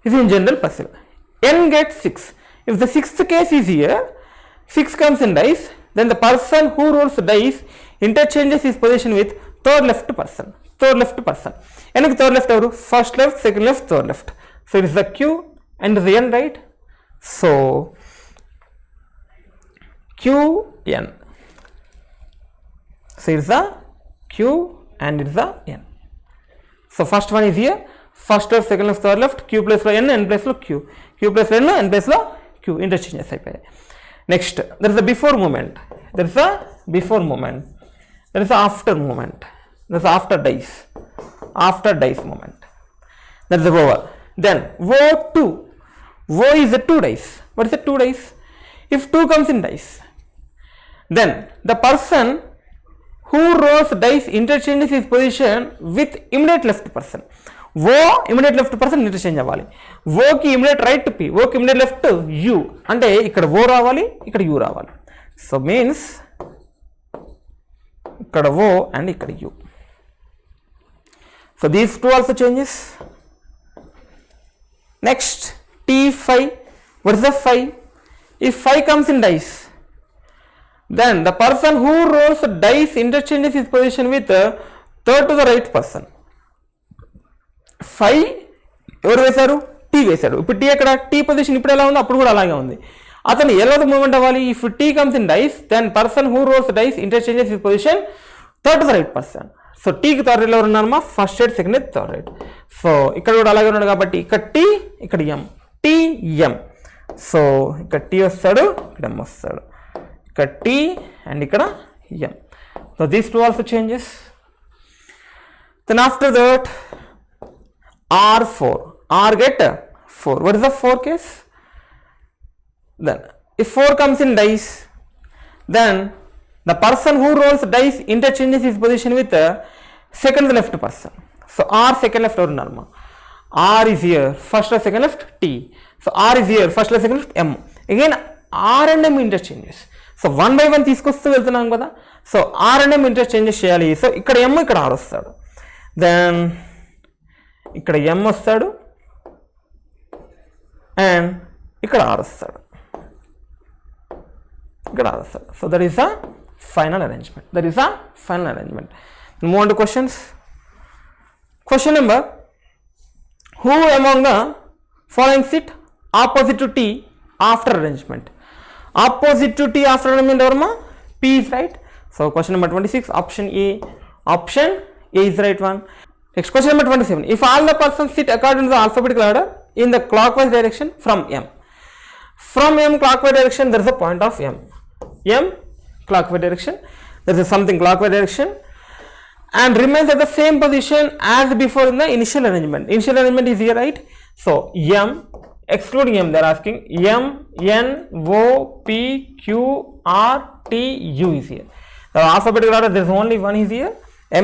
This is in general puzzle. N gets 6. If the 6th case is here, 6 comes in dice, then the person who rolls dice interchanges his position with third left person. Third left person. And third left over first left, second left, third left. So it is the Q and the N, right? So Q N. So it is the Q and it is the N. So first one is here. First left, second left, third left. Q place N, N place Q. Q place N, N place Q. Interchanges. Next, there is a before movement. There is a before movement. There is a after movement. There is after dice. After dice movement. That is the over. Then O2. O is a 2 dice. What is a 2 dice? If 2 comes in dice, then the person who rolls dice interchanges his position with immediate left person. O immediate left person interchange అవ్వాలి. ఓకి immediate right P, ఓకి immediate left U, అంటే ఇక్కడ ఓ రావాలి, ఇక్కడ you రావాలి. So means ఇక్కడ ఓ and ఇక్కడ you. So these two also changes. Next T5. What is the 5? If 5 comes in dice, then the person who rolls the dice interchanges his position with third to the right person. 5 ఎవరు వేశారు? Tea వేశారు. ఇప్పుడు tea ఎక్కడ? Tea position ఇప్పుడు ఎలా ఉందో అప్పుడు కూడా అలాగే ఉంది. అతను ఎలా మూవ్మెంట్ అవ్వాలి? If T comes in dice, then person who rolls dice interchanges his position third to the right person. So టీకి థర్డ్ రైట్లో ఉన్నారమ్మా, first right, second right, third right. So ఇక్కడ కూడా అలాగే ఉన్నాడు కాబట్టి ఇక్కడ టీ, ఇక్కడ ఎం, టీ ఎం. సో ఇక్కడ టీ వస్తాడు, ఇక్కడ ఎం వస్తాడు, ఇక్కడ టీ అండ్ ఇక్కడ M. So these two also changes. Then after that R4, R get 4. What is the 4 case? Then if 4 comes in dice, then the person who rolls dice interchanges his position with the second left person. So R second left or normal. R is here, first or second left T. So R is here, first or second left M. Again R and M interchanges. So 1 by 1 తీసుకొస్తూ వెళ్తున్నాం కదా. So R and M interchanges చేయాలి. So ఇక్కడ M, ఇక్కడ R వస్తాడు. Then ఇక్కడ M వస్తాడు and ఇక్కడ ఆర్ వస్తాడు, ఇక్కడ ఆర్ వస్తాడు. So that is the final arrangement. That is the final arrangement. Move on to questions. Question number, who among the following sit opposite to T after arrangement? Opposite to T after arrangement ఎవరమ్మా? P is right. So question number 26, option A. Option A is right one. Next, question number 27. If all the persons sit according to the alphabetical order in the clockwise direction from M. From M clockwise direction, there is a point of M. M clockwise direction, there is something clockwise direction and remains at the same position as before in the initial arrangement. Initial arrangement is here, right? So M, excluding M, they are asking M, N, O, P, Q, R, T, U is here. The alphabetical order, there is only one is here.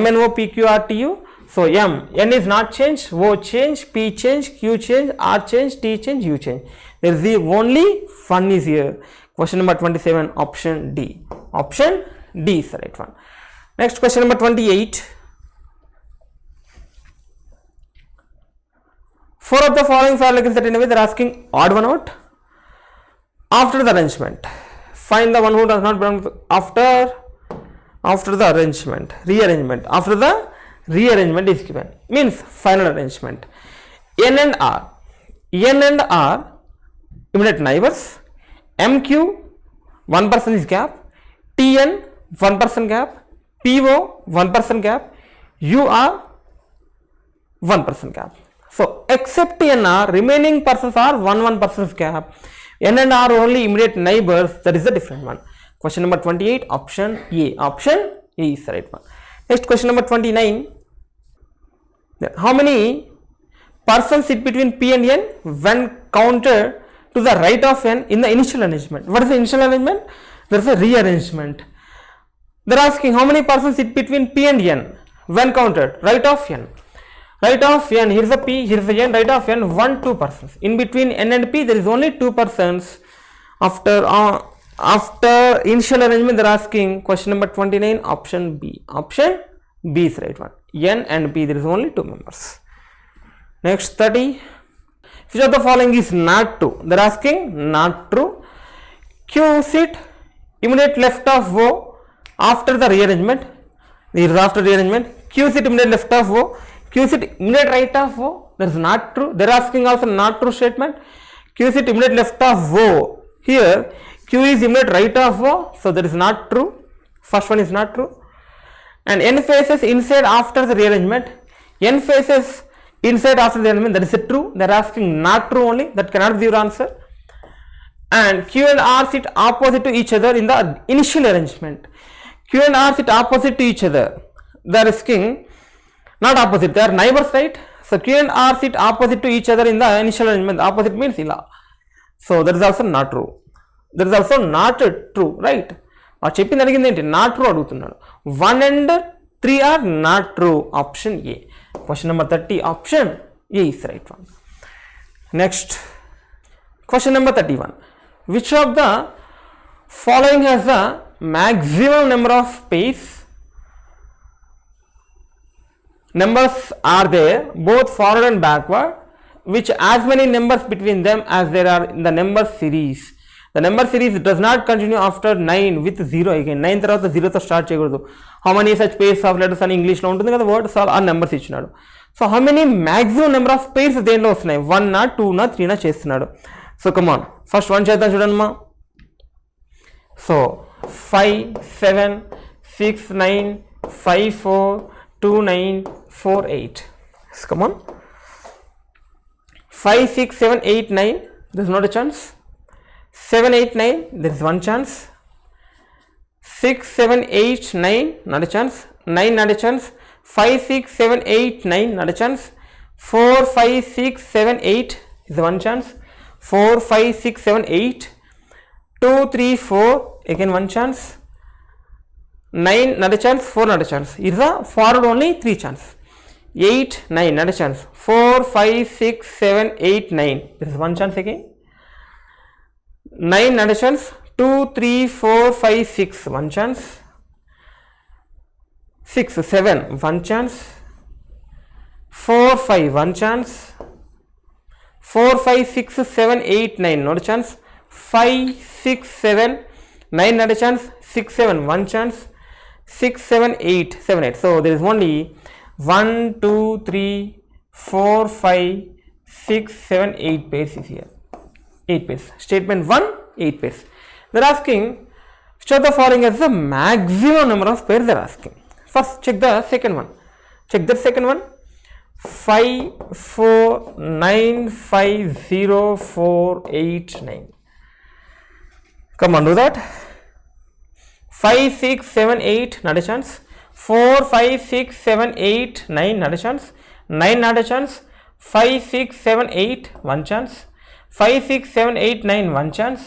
M, N, O, P, Q, R, T, U. So M, N is not changed, O change, P change, Q change, R change, T change, U change. There is the only one is here. Question number 27, option D. Option D is the right one. Next, question number 28. 4 of the following are like in certain way. They are asking odd one out after the arrangement. Find the one who does not belong to after the arrangement, rearrangement. After the rearrangement is given, means final arrangement. N and R, N and R immediate neighbors. MQ 1% is gap, TN 1% gap, PO 1% gap, UR 1% gap. So except NR, remaining persons are 1% gap. N and R only immediate neighbors, that is the different one. Question number 28, option A. Option A is the right one. Next, question number 29. How many persons sit between P and N when counted to the right of N in the initial arrangement? What is the initial arrangement? There is a rearrangement. They are asking how many persons sit between P and N when counted right of N. Right of N, here is a P, here is a N, right of N, 2 persons. In between N and P, there is only 2 persons. After initial arrangement, they are asking question number 29, option B. Option B is right one. N and P, there is only 2 members. Next, 30. Which of the following is not true? They are asking not true. Q sit immediate left of O after the rearrangement. This is after rearrangement. Q sit immediate left of O. Q sit immediate right of O. That is not true. They are asking also not true statement. Q sit immediate left of O. Here Q is immediate right of O. So that is not true. First one is not true. And N faces inside after the rearrangement. N faces inside after the rearrangement, that is a true. They are asking not true only, that cannot be your answer. And Q and R sit opposite to each other in the initial arrangement. Q and R sit opposite to each other. They are asking not opposite, they are neighbors, right? So Q and R sit opposite to each other in the initial arrangement. Opposite means ila. So that is also not true. That is also not true, right? ఆ చెప్పింది అడిగింది ఏంటి, not true అడుగుతున్నాడు. 1 and 3 are not true. Option A. Question number 30, option A is right one. Next, question number 31. Which of the following has the maximum number of pairs? Numbers are there both forward and backward, which as many numbers between them as there are in the number series. The number series does not continue after 9 with 0 again. 9 తర్వాత 0తో start చేయకూడదు. How many such pairs of letters అని ఇంగ్లీష్లో ఉంటుంది కదా word, so ఆ numbers ఇచ్చినాడు. So how many maximum number of pairs దేంట్లో వస్తున్నాయి, 1 2 3 చేస్తున్నాడు. సో కమాన్ ఫస్ట్ 1 చేద్దాం చూడండి మా. So 5 7 6 9 5 4 2 9 4 8. So come on, 5 6 7 8 9, there's not a chance. 7 8 9, there is one chance. 6 7 8 9, not a chance. 9, not a chance. 5 6 7 8 9, not a chance. 4 5 6 7 8 is one chance. 4 5 6 7 8. 2 3 4, again one chance. 9, not a chance. 4, not a chance. Is a forward only 3 chance. 8 9, not a chance. 4 5 6 7 8 9, this is one chance again. 9, not a chance. 2 3 4 5 6, one chance. 6 7, one chance. 4 5, one chance. 4 5 6 7 8 9, not a chance. 5 6 7 9, not a chance. 6 7, one chance. 6 7 8 7 8. So there is only 1 2 3 4 5 6 7 8 pairs is here. 8 pairs. Statement 1, 8 pairs. They are asking which of the following is the maximum number of pairs they are asking. First check the second one. Check the second one. 5 4 9 5 0 4 8 9. Come on, do that. 5 6 7 8, not a chance. 4 5 6 7 8 9, not a chance. 9, not a chance. 5 6 7 8, one chance. 5 6 7 8 9, one chance.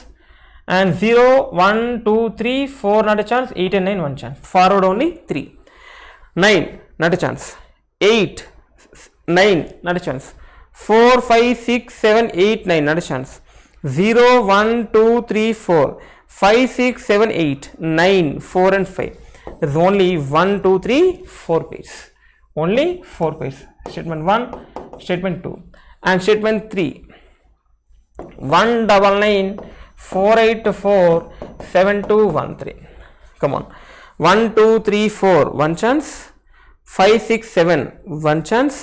And 0 1 2 3 4, not a chance. 8 and 9, one chance. Forward only 3. 9, not a chance. 8 9, not a chance. 4 5 6 7 8 9, not a chance. 0 1 2 3 4 5 6 7 8 9 4 and 5. There is only 1 2 3 4 pairs. Only 4 pairs. Statement 1, statement 2, and statement 3. 1 9 9 4 8 4 7 2 1 3. Come on. 1 2 3 4, one chance. 5 6 7, one chance.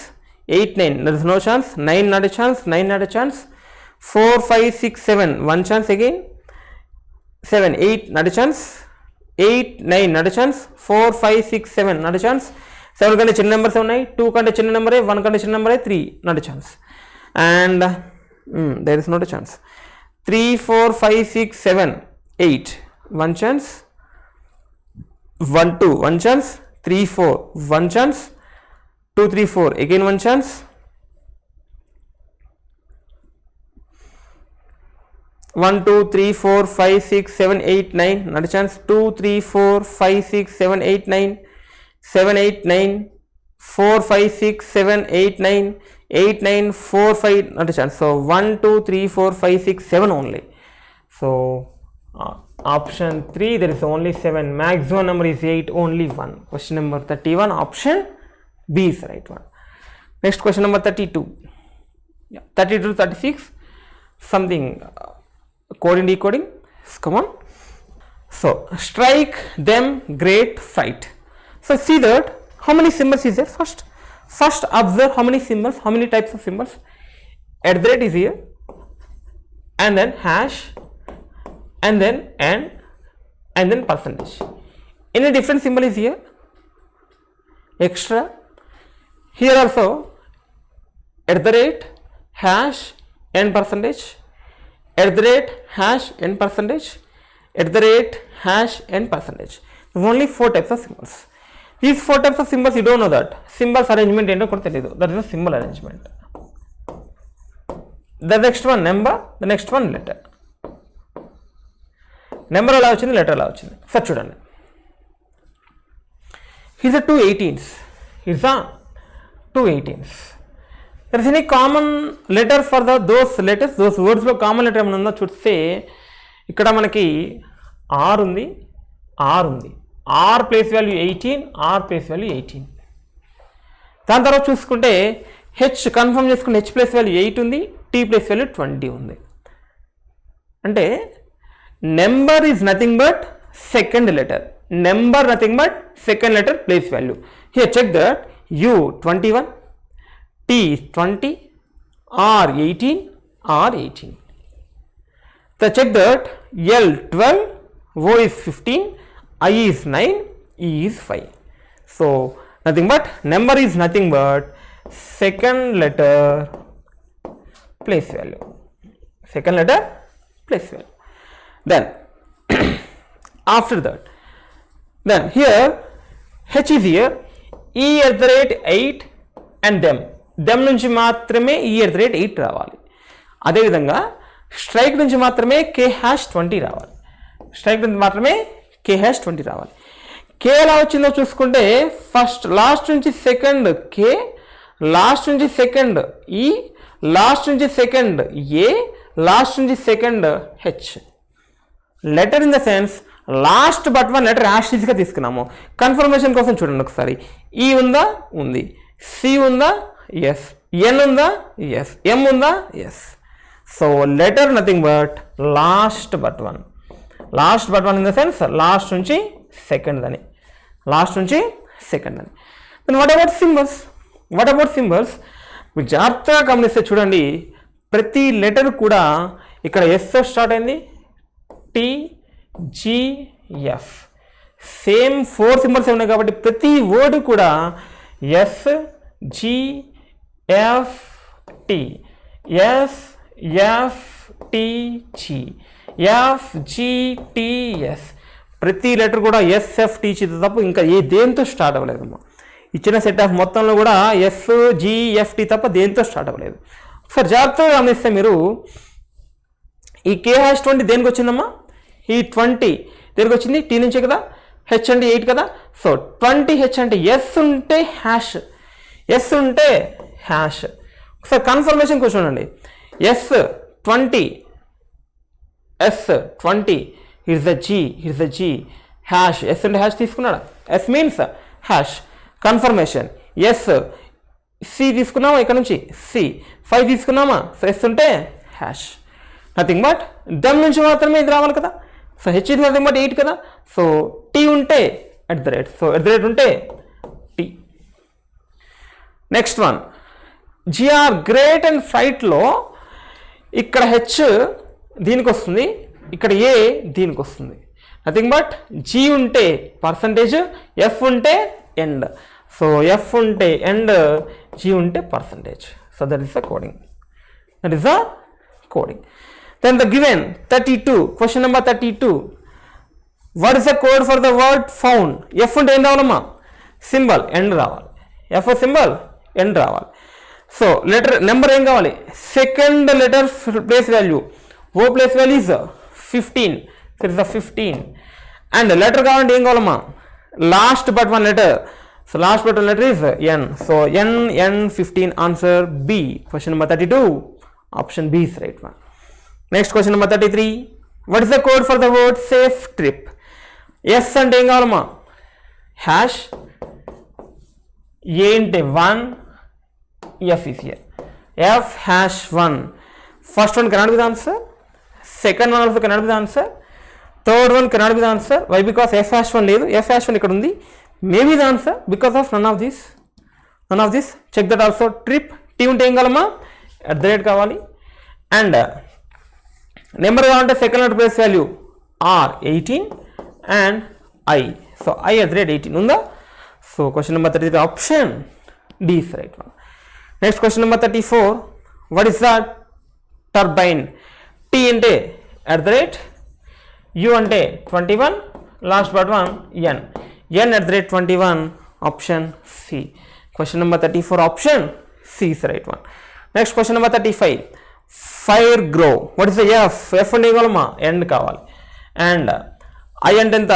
8 9, there is no chance. 9, not a chance. 9, not a chance. 4 5 6 7, one chance again. 7 8, not a chance. 8 9, not a chance. 4 5 6 7, not a chance. 7 కంటే చిన్న numbers ఉన్నాయి, 2 కంటే చిన్న నెంబరే, 1 కంటే చిన్న నెంబరే, 3, not a chance. And there is not a chance. 3 4 5 6 7 8, one chance. 1 2, one chance. 3 4, one chance. 2 3 4, again one chance. 1 2 3 4 5 6 7 8 9, not a chance. 2 3 4 5 6 7 8 9, 7 8 9, 4 5 6 7 8 9, 8 9 4 5, not a chance. So 1 2 3 4 5 6 7 only. So option 3, there is only 7. Maximum number is 8, only 1. Question number 31, option B is right one. Next question number 32. 32 36, something coding decoding. Come on. So strike them great fright. So see that how many symbols is there. First observe how many symbols, how many types of symbols. At the rate is here, and then hash, and then and then percentage. Any different symbol is here. Extra. Here also at the rate, hash, and percentage. At the rate, hash, and percentage. At the rate, hash, and percentage. There are only 4 types of symbols. These 4 types of symbols, you don't know that. Symbols arrangement endo kodtelidu. That is a symbol arrangement. The next one number, the next one letter. Number ఎలా వచ్చింది, letter ఎలా వచ్చింది. Sir చూడండి, here's a 2 18s. Here's a 2 18s. There is any common letter for those letters, those words లో common letter ఏమైనా ఉందో చూస్తే ఇక్కడ మనకి ఆర్ ఉంది, R place value 18, R place value 18. దాని తర్వాత చూసుకుంటే హెచ్ కన్ఫర్మ్ చేసుకుంటే హెచ్ ప్లేస్ వాల్యూ 8 ఉంది, టీ ప్లేస్ వాల్యూ 20 ఉంది. అంటే number is nothing but second letter, number nothing but second letter place value. Here check that U 21, T is 20, R 18, R 18. So check that L 12, O is 15, I is 9, E is 5. So nothing but number is nothing but second letter place value, second letter place value. Then after that, then here H is here, E at the rate 8 and them నుంచి మాత్రమే E at the rate 8 రావాలి. అదేవిధంగా strike నుంచి మాత్రమే K hash 20 రావాలి, strike నుంచి మాత్రమే K hash 20 రావాలి. K ఎలా వచ్చిందో చూసుకుంటే ఫస్ట్ లాస్ట్ నుంచి సెకండ్ K, లాస్ట్ నుంచి సెకండ్ E, లాస్ట్ నుంచి సెకండ్ A, లాస్ట్ నుంచి second H. Letter in the sense last but one letter యాషిస్గా తీసుకున్నాము. కన్ఫర్మేషన్ కోసం చూడండి ఒకసారి, ఈ ఉందా, ఉంది, సి ఉందా, ఎస్, ఎన్ ఉందా, ఎస్, ఎం ఉందా, yes. So letter nothing but last but one, last but one in the sense last నుంచి సెకండ్ అని, లాస్ట్ నుంచి సెకండ్ అని. Then what about symbols, what about symbols మీరు జాగ్రత్తగా గమనిస్తే చూడండి, ప్రతి లెటర్ కూడా ఇక్కడ ఎస్ స్టార్ట్ అయింది, టీ, జిఎఫ్, సేమ్ 4 సింబల్స్ ఉన్నాయి కాబట్టి ప్రతి వర్డ్ కూడా S, G F, T, S, F, T, G, F, G, T, S. ప్రతి లెటర్ కూడా ఎస్ఎఫ్ టీచి తప్ప ఇంకా ఏ దేంతో స్టార్ట్ అవ్వలేదమ్మా. ఇచ్చిన సెట్ ఆఫ్ మొత్తంలో కూడా ఎస్, జిఎఫ్టి తప్ప దేంతో స్టార్ట్ అవ్వలేదు. ఒకసారి జాగ్రత్తగా గమనిస్తే మీరు ఈ K హ్యాష్ 20 దేనికి వచ్చిందమ్మా, ఈ 20 దేనికి వచ్చింది, టీ నుంచే కదా, హెచ్ అంటే 8 కదా. సో 20H అంటే ఎస్ ఉంటే హ్యాష్, ఎస్ ఉంటే హ్యాష్. ఒకసారి కన్ఫర్మేషన్ కూర్చోండి, S 20, S 20, it's the G, it's the G, hash, S అంటే హ్యాష్ తీసుకున్నాడా, S means hash. Confirmation S, C తీసుకున్నామా, ఇక్కడ నుంచి సి, 5 తీసుకున్నామా, సో ఎస్ ఉంటే హ్యాష్. నథింగ్ బట్ దమ్ నుంచి మాత్రమే ఇది రావాలి కదా. సో హెచ్ ఇది నథింగ్ బట్ 8 కదా. సో టీ ఉంటే at the rate, so at the rate ఉంటే T. Next one GR great and ఫ్రైట్లో ఇక్కడ హెచ్ దీనికి వస్తుంది, ఇక్కడ ఏ దీనికి వస్తుంది. నథింగ్ బట్ జీ ఉంటే పర్సంటేజ్, ఎఫ్ ఉంటే ఎండ్. సో ఎఫ్ ఉంటే ఎండ్, జీ ఉంటే percentage. So that is the coding, that is the coding. Then the given 32, question number 32, what is the code for the word found? F ఉంటే ఏం రావాలమ్మా, symbol and రావాలి, F symbol and రావాలి. So letter number ఏం కావాలి, second letter place value, O place value is 15, so it's 15. And letter కావాలంటే ఏం కావాలమ్మా, last but one letter, so last but one letter is N. So N 15, answer B. Question number 32, option B is right one. Next question number 33, what is the code for the word safe trip? S అంటే ఏం కావాలమ్మా, hash, A అంటే 1, F is here, F hash 1. First one cannot be the answer, second one also cannot be the answer, third one cannot be the answer. Why? Because F hash 1 లేదు, F hash 1 ఇక్కడ ఉంది. Maybe the answer because of none of this, none of this. Check that also. Trip, T ఉంటే ఏం కావాలమ్మా, at the rate కావాలి. And number కావాలంటే second letter place value R 18 and I. So I at the rate 18 ఉందా. So question number 33 option D is right one. Next question number 34, what is the turbine? T అంటే at the rate, U అంటే 21, last but one N, N at the rate 21, option C. Question number 34 option C is right one. Next question number 35, fire grow, what is the F? F అంటే కావాలమ్మా, and కావాలి. And I అంటే ఎంత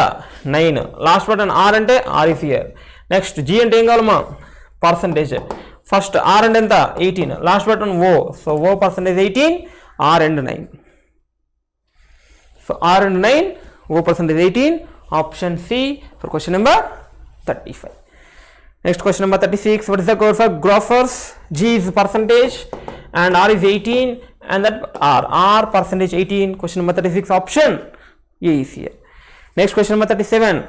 9, last but one R అంటే R is here. Next G అంటే ఏం కావాలమ్మా percentage. First R అంటే ఎంత 18, last but one O, so O percentage 18, R and 9. So R and 9, O percentage 18, option C for question number 35. Next question number 36. What is the code for graphers? G is percentage and R is 18 and that R percentage 18. Question number 36 option A is here. Next question number 37.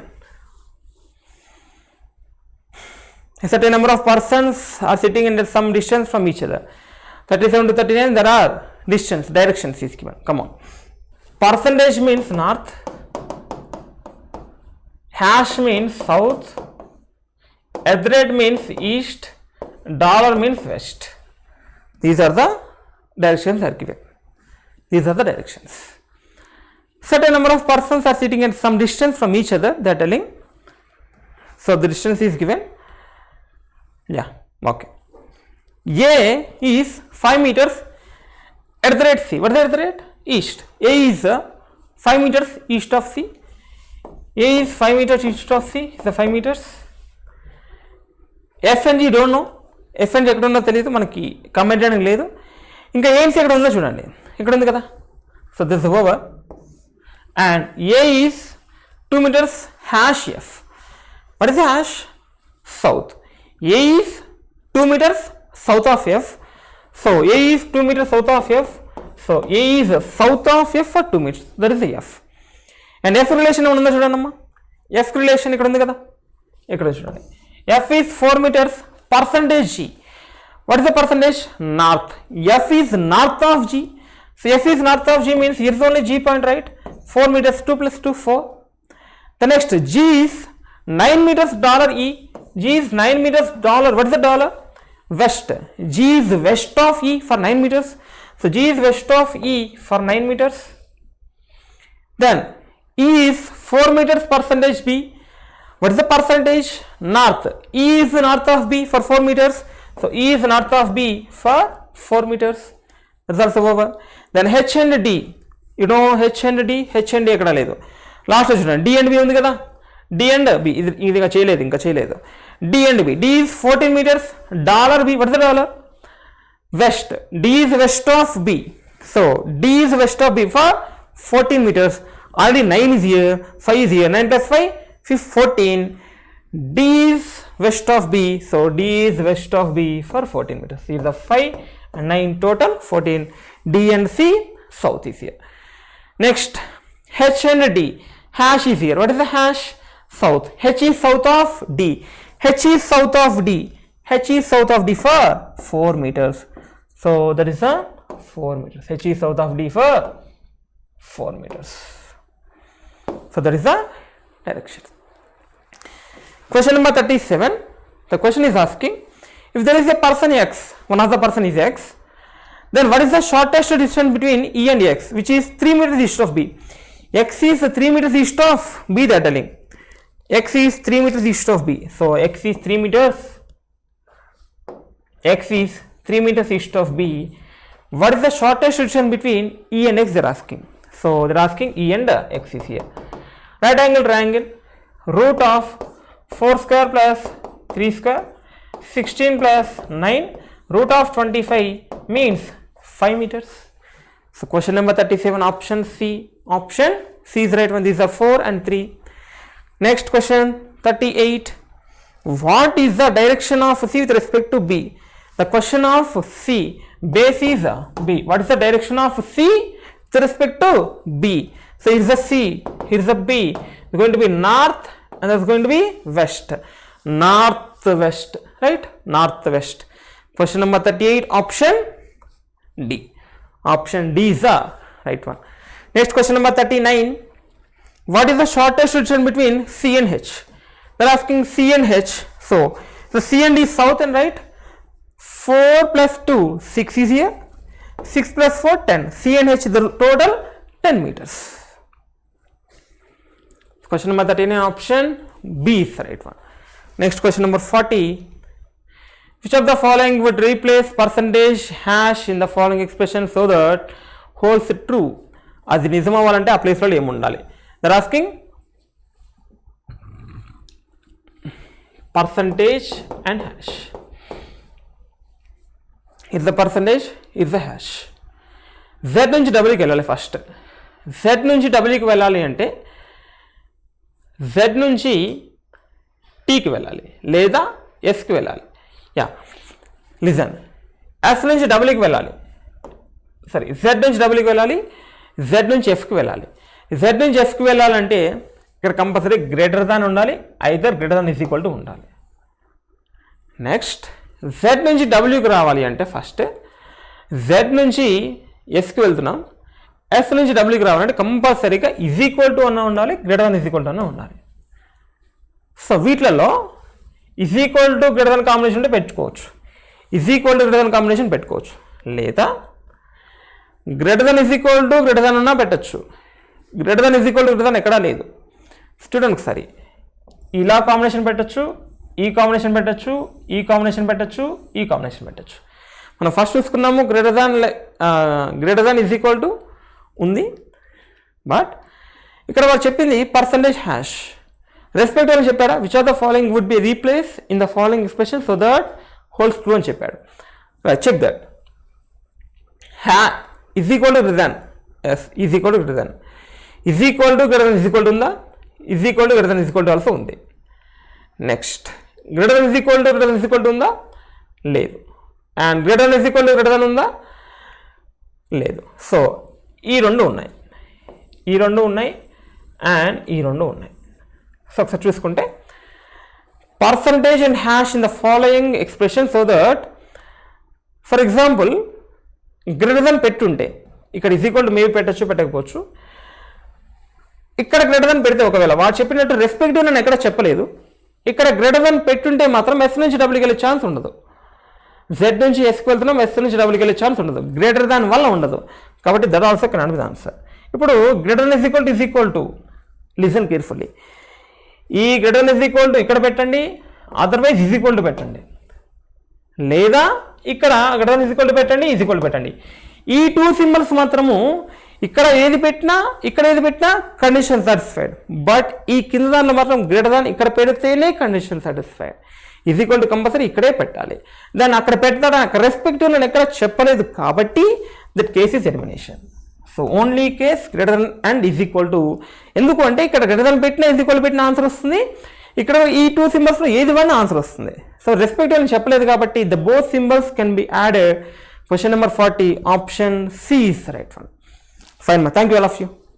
A certain number of persons are sitting in some distance from each other. 37 to 39 there are distance, directions is given. Come on. Percentage means north. Hash means south. @ means east, dollar means west. These are the directions are given. These are the directions. Certain number of persons are sitting at some distance from each other, they are telling. So the distance is given. Yeah, okay. A is 5 meters @ C. What is the @ east? A is 5 meters east of C. A is 5 meters east of C, is the 5 meters. F and G don't know. F and G ఎక్కడ ఉందో తెలియదు, మనకి comment చేయడానికి లేదు. ఇంకా ఏమ్స్ ఎక్కడ ఉందో చూడండి, ఇక్కడ ఉంది కదా. So this over and A is 2 meters hash F. What is hash? South. A is 2 meters south of F. So A is 2 meters south of F. So A is south of F for 2 meters, that is F. And F relation ఏమైనా ఉందో చూడండి అమ్మా. F relation ఇక్కడ ఉంది కదా, ఇక్కడ చూడండి. F is 4 meters percentage G. What is the percentage? North. F is north of G. So F is north of G means here is only G point, right? 4 meters, 2 plus 2, 4. The next G is 9 meters dollar E. G is 9 meters dollar. What is the dollar? West. G is west of E for 9 meters. So G is west of E for 9 meters. Then E is 4 meters percentage B. What is the percentage? North. E is north of B for 4 meters. So E is north of B for 4 meters. That's also over. Then H and D. You know H and D. H and D ekkada ledu. Last చూడండి D and B ఉంది కదా. D and B ఇది ఇంకా చేయలేదు. D and B. D is 14 meters. Dollar B. What is the dollar? West. D is west of B. So D is west of B for 14 meters. Already 9 is here. 5 is here. 9 plus 5. 14. D is west of B, so D is west of B for 14 meters. See the 5 and 9 total 14. D and C south is here. Next H and D. Hash is here. What is the hash? South. H is south of D. H is south of D. H is south of D for 4 meters. So that is a 4 meters. H is south of D for 4 meters. So that is the direction. Question number 37. The question is asking, if there is a person X, one of the person is X, then what is the shortest distance between E and X, which is 3 meters east of B? X is 3 meters east of B, they are telling. X is 3 meters east of B. So X is 3 meters. X is 3 meters east of B. What is the shortest distance between E and X, they are asking. So they are asking E and X is here. Right angle triangle, root of 4 square plus 3 square, 16 plus 9, root of 25 means 5 meters. So question number 37 option C. Option C is right one. These are 4 and 3. Next question 38. What is the direction of C with respect to B? The question of C, base is B. What is the direction of C with respect to B? So here is the C, here is the B. It's going to be north and that's going to be west. Northwest, right? Northwest. Question number 38 option D. Option D is the right one. Next question number 39. What is the shortest distance between C and H? They are asking C and H. So C and D is south and right. 4 plus 2, 6 is here. 6 plus 4, 10. C and H, the total 10 meters. Question number 39 option B is the right one. Next question number 40. Which of the following would replace percentage hash in the following expression so that holds true? అది నిజం అవ్వాలంటే ఆ ప్లేస్లో ఏముండాలి? They're asking percentage and hash. Is the percentage, is the hash. Z నుంచి డబ్ల్యూకి వెళ్ళాలి first. Z నుంచి డబ్ల్యూకి వెళ్ళాలి అంటే Z నుంచి టీకి వెళ్ళాలి లేదా ఎస్కి వెళ్ళాలి. యా లిజన్, ఎస్ నుంచి డబ్ల్యూకి వెళ్ళాలి, సారీ Z నుంచి డబ్ల్యూకి వెళ్ళాలి, Z నుంచి ఎఫ్కి వెళ్ళాలి. Z నుంచి ఎఫ్కి వెళ్ళాలంటే ఇక్కడ కంపల్సరీ గ్రేటర్ దాన్ ఉండాలి, either greater than is equal to ఉండాలి. నెక్స్ట్ Z నుంచి డబ్ల్యూకి రావాలి అంటే ఫస్ట్ Z నుంచి ఎస్కి వెళ్తున్నాం, ఎస్ నుంచి డబ్ల్యూకి రావాలంటే కంపల్సరీగా ఈజ్ ఈక్వల్ టు అన్న ఉండాలి, greater than is equal to అన్న ఉండాలి. సో వీటిలలో is equal to greater than combination ఉంటే పెట్టుకోవచ్చు, is equal to greater than combination పెట్టుకోవచ్చు, లేదా greater than is equal to greater than ఉన్నా పెట్టచ్చు. Greater than is equal to greater than ఎక్కడా లేదు. స్టూడెంట్ ఒకసారి ఇలా కాంబినేషన్ పెట్టచ్చు, ఈ కాంబినేషన్ పెట్టచ్చు, ఈ కాంబినేషన్ పెట్టచ్చు, ఈ కాంబినేషన్ పెట్టచ్చు. మనం ఫస్ట్ చూసుకున్నాము greater than is equal to ఉంది, బట్ ఇక్కడ వాళ్ళు చెప్పింది పర్సంటేజ్ హ్యాష్. రెస్పెక్ట్ అని చెప్పారా, which are the following would be replace in the following expression so that holds true అని చెప్పాడు. Check that is equal to greater than, S is equal to greater than, is equal to greater than is equal to ఉందా, is equal to greater than is equal to also ఉంది. Next greater than is equal to greater than is equal to ఉందా, లేదు. And greater than is equal to greater దాన్ ఉందా, లేదు. So ఈ రెండు ఉన్నాయి, ఈ రెండు ఉన్నాయి, అండ్ ఈ రెండు ఉన్నాయి. సో ఒకసారి చూసుకుంటే percentage and hash in the following expression so that for example greater than పెట్టుంటే ఇక్కడ ఈజ్ ఈక్వల్ టు మేబీ పెట్టచ్చు, పెట్టకపోవచ్చు. ఇక్కడ గ్రేటర్ దాన్ పెడితే ఒకవేళ వాడు చెప్పినట్టు రెస్పెక్టివ్ నేను ఎక్కడ చెప్పలేదు, ఇక్కడ గ్రేటర్ దాన్ పెట్టుంటే మాత్రం ఎస్ నుంచి డబ్ల్యూకి వెళ్ళే ఛాన్స్ ఉండదు. జెడ్ నుంచి ఎస్కి వెళ్తున్నాం, ఎస్ నుంచి డబ్ల్యూకి వెళ్ళే ఛాన్స్ ఉండదు, గ్రేటర్ దాన్ వల్ల ఉండదు. కాబట్టి that also can not be the answer. ఇప్పుడు greater than is equal to listen carefully, ఈ greater than is equal to ఇక్కడ పెట్టండి, అదర్వైజ్ ఈజ్ ఈక్వల్ టు పెట్టండి, లేదా ఇక్కడ greater than is equal to పెట్టండి, ఈజ్ ఈక్వల్ టు పెట్టండి. ఈ టూ సింబల్స్ మాత్రము ఇక్కడ ఏది పెట్టినా ఇక్కడ ఏది పెట్టినా కండిషన్ సాటిస్ఫైడ్, బట్ ఈ కింద దానిలో మాత్రం గ్రేటర్ దాన్ ఇక్కడ పెడితేనే condition satisfied. Is equal to compulsory ఇక్కడే పెట్టాలి. దాన్ని అక్కడ పెట్టాలని అక్కడ రెస్పెక్టివ్ నేను ఎక్కడ చెప్పలేదు కాబట్టి that case is elimination. So only case greater than and is equal to. ఎందుకు అంటే ఇక్కడ గ్రేటర్ దాన్ పెట్టినా ఈజ్ ఈక్వల్ పెట్టిన ఆన్సర్ వస్తుంది, ఇక్కడ ఈ టూ సింబల్స్లో ఏది వన్ ఆన్సర్ వస్తుంది. సో రెస్పెక్టివ్ అని చెప్పలేదు కాబట్టి the both symbols can be added. Question number 40, option C is the right one. Fine, thank you all of you.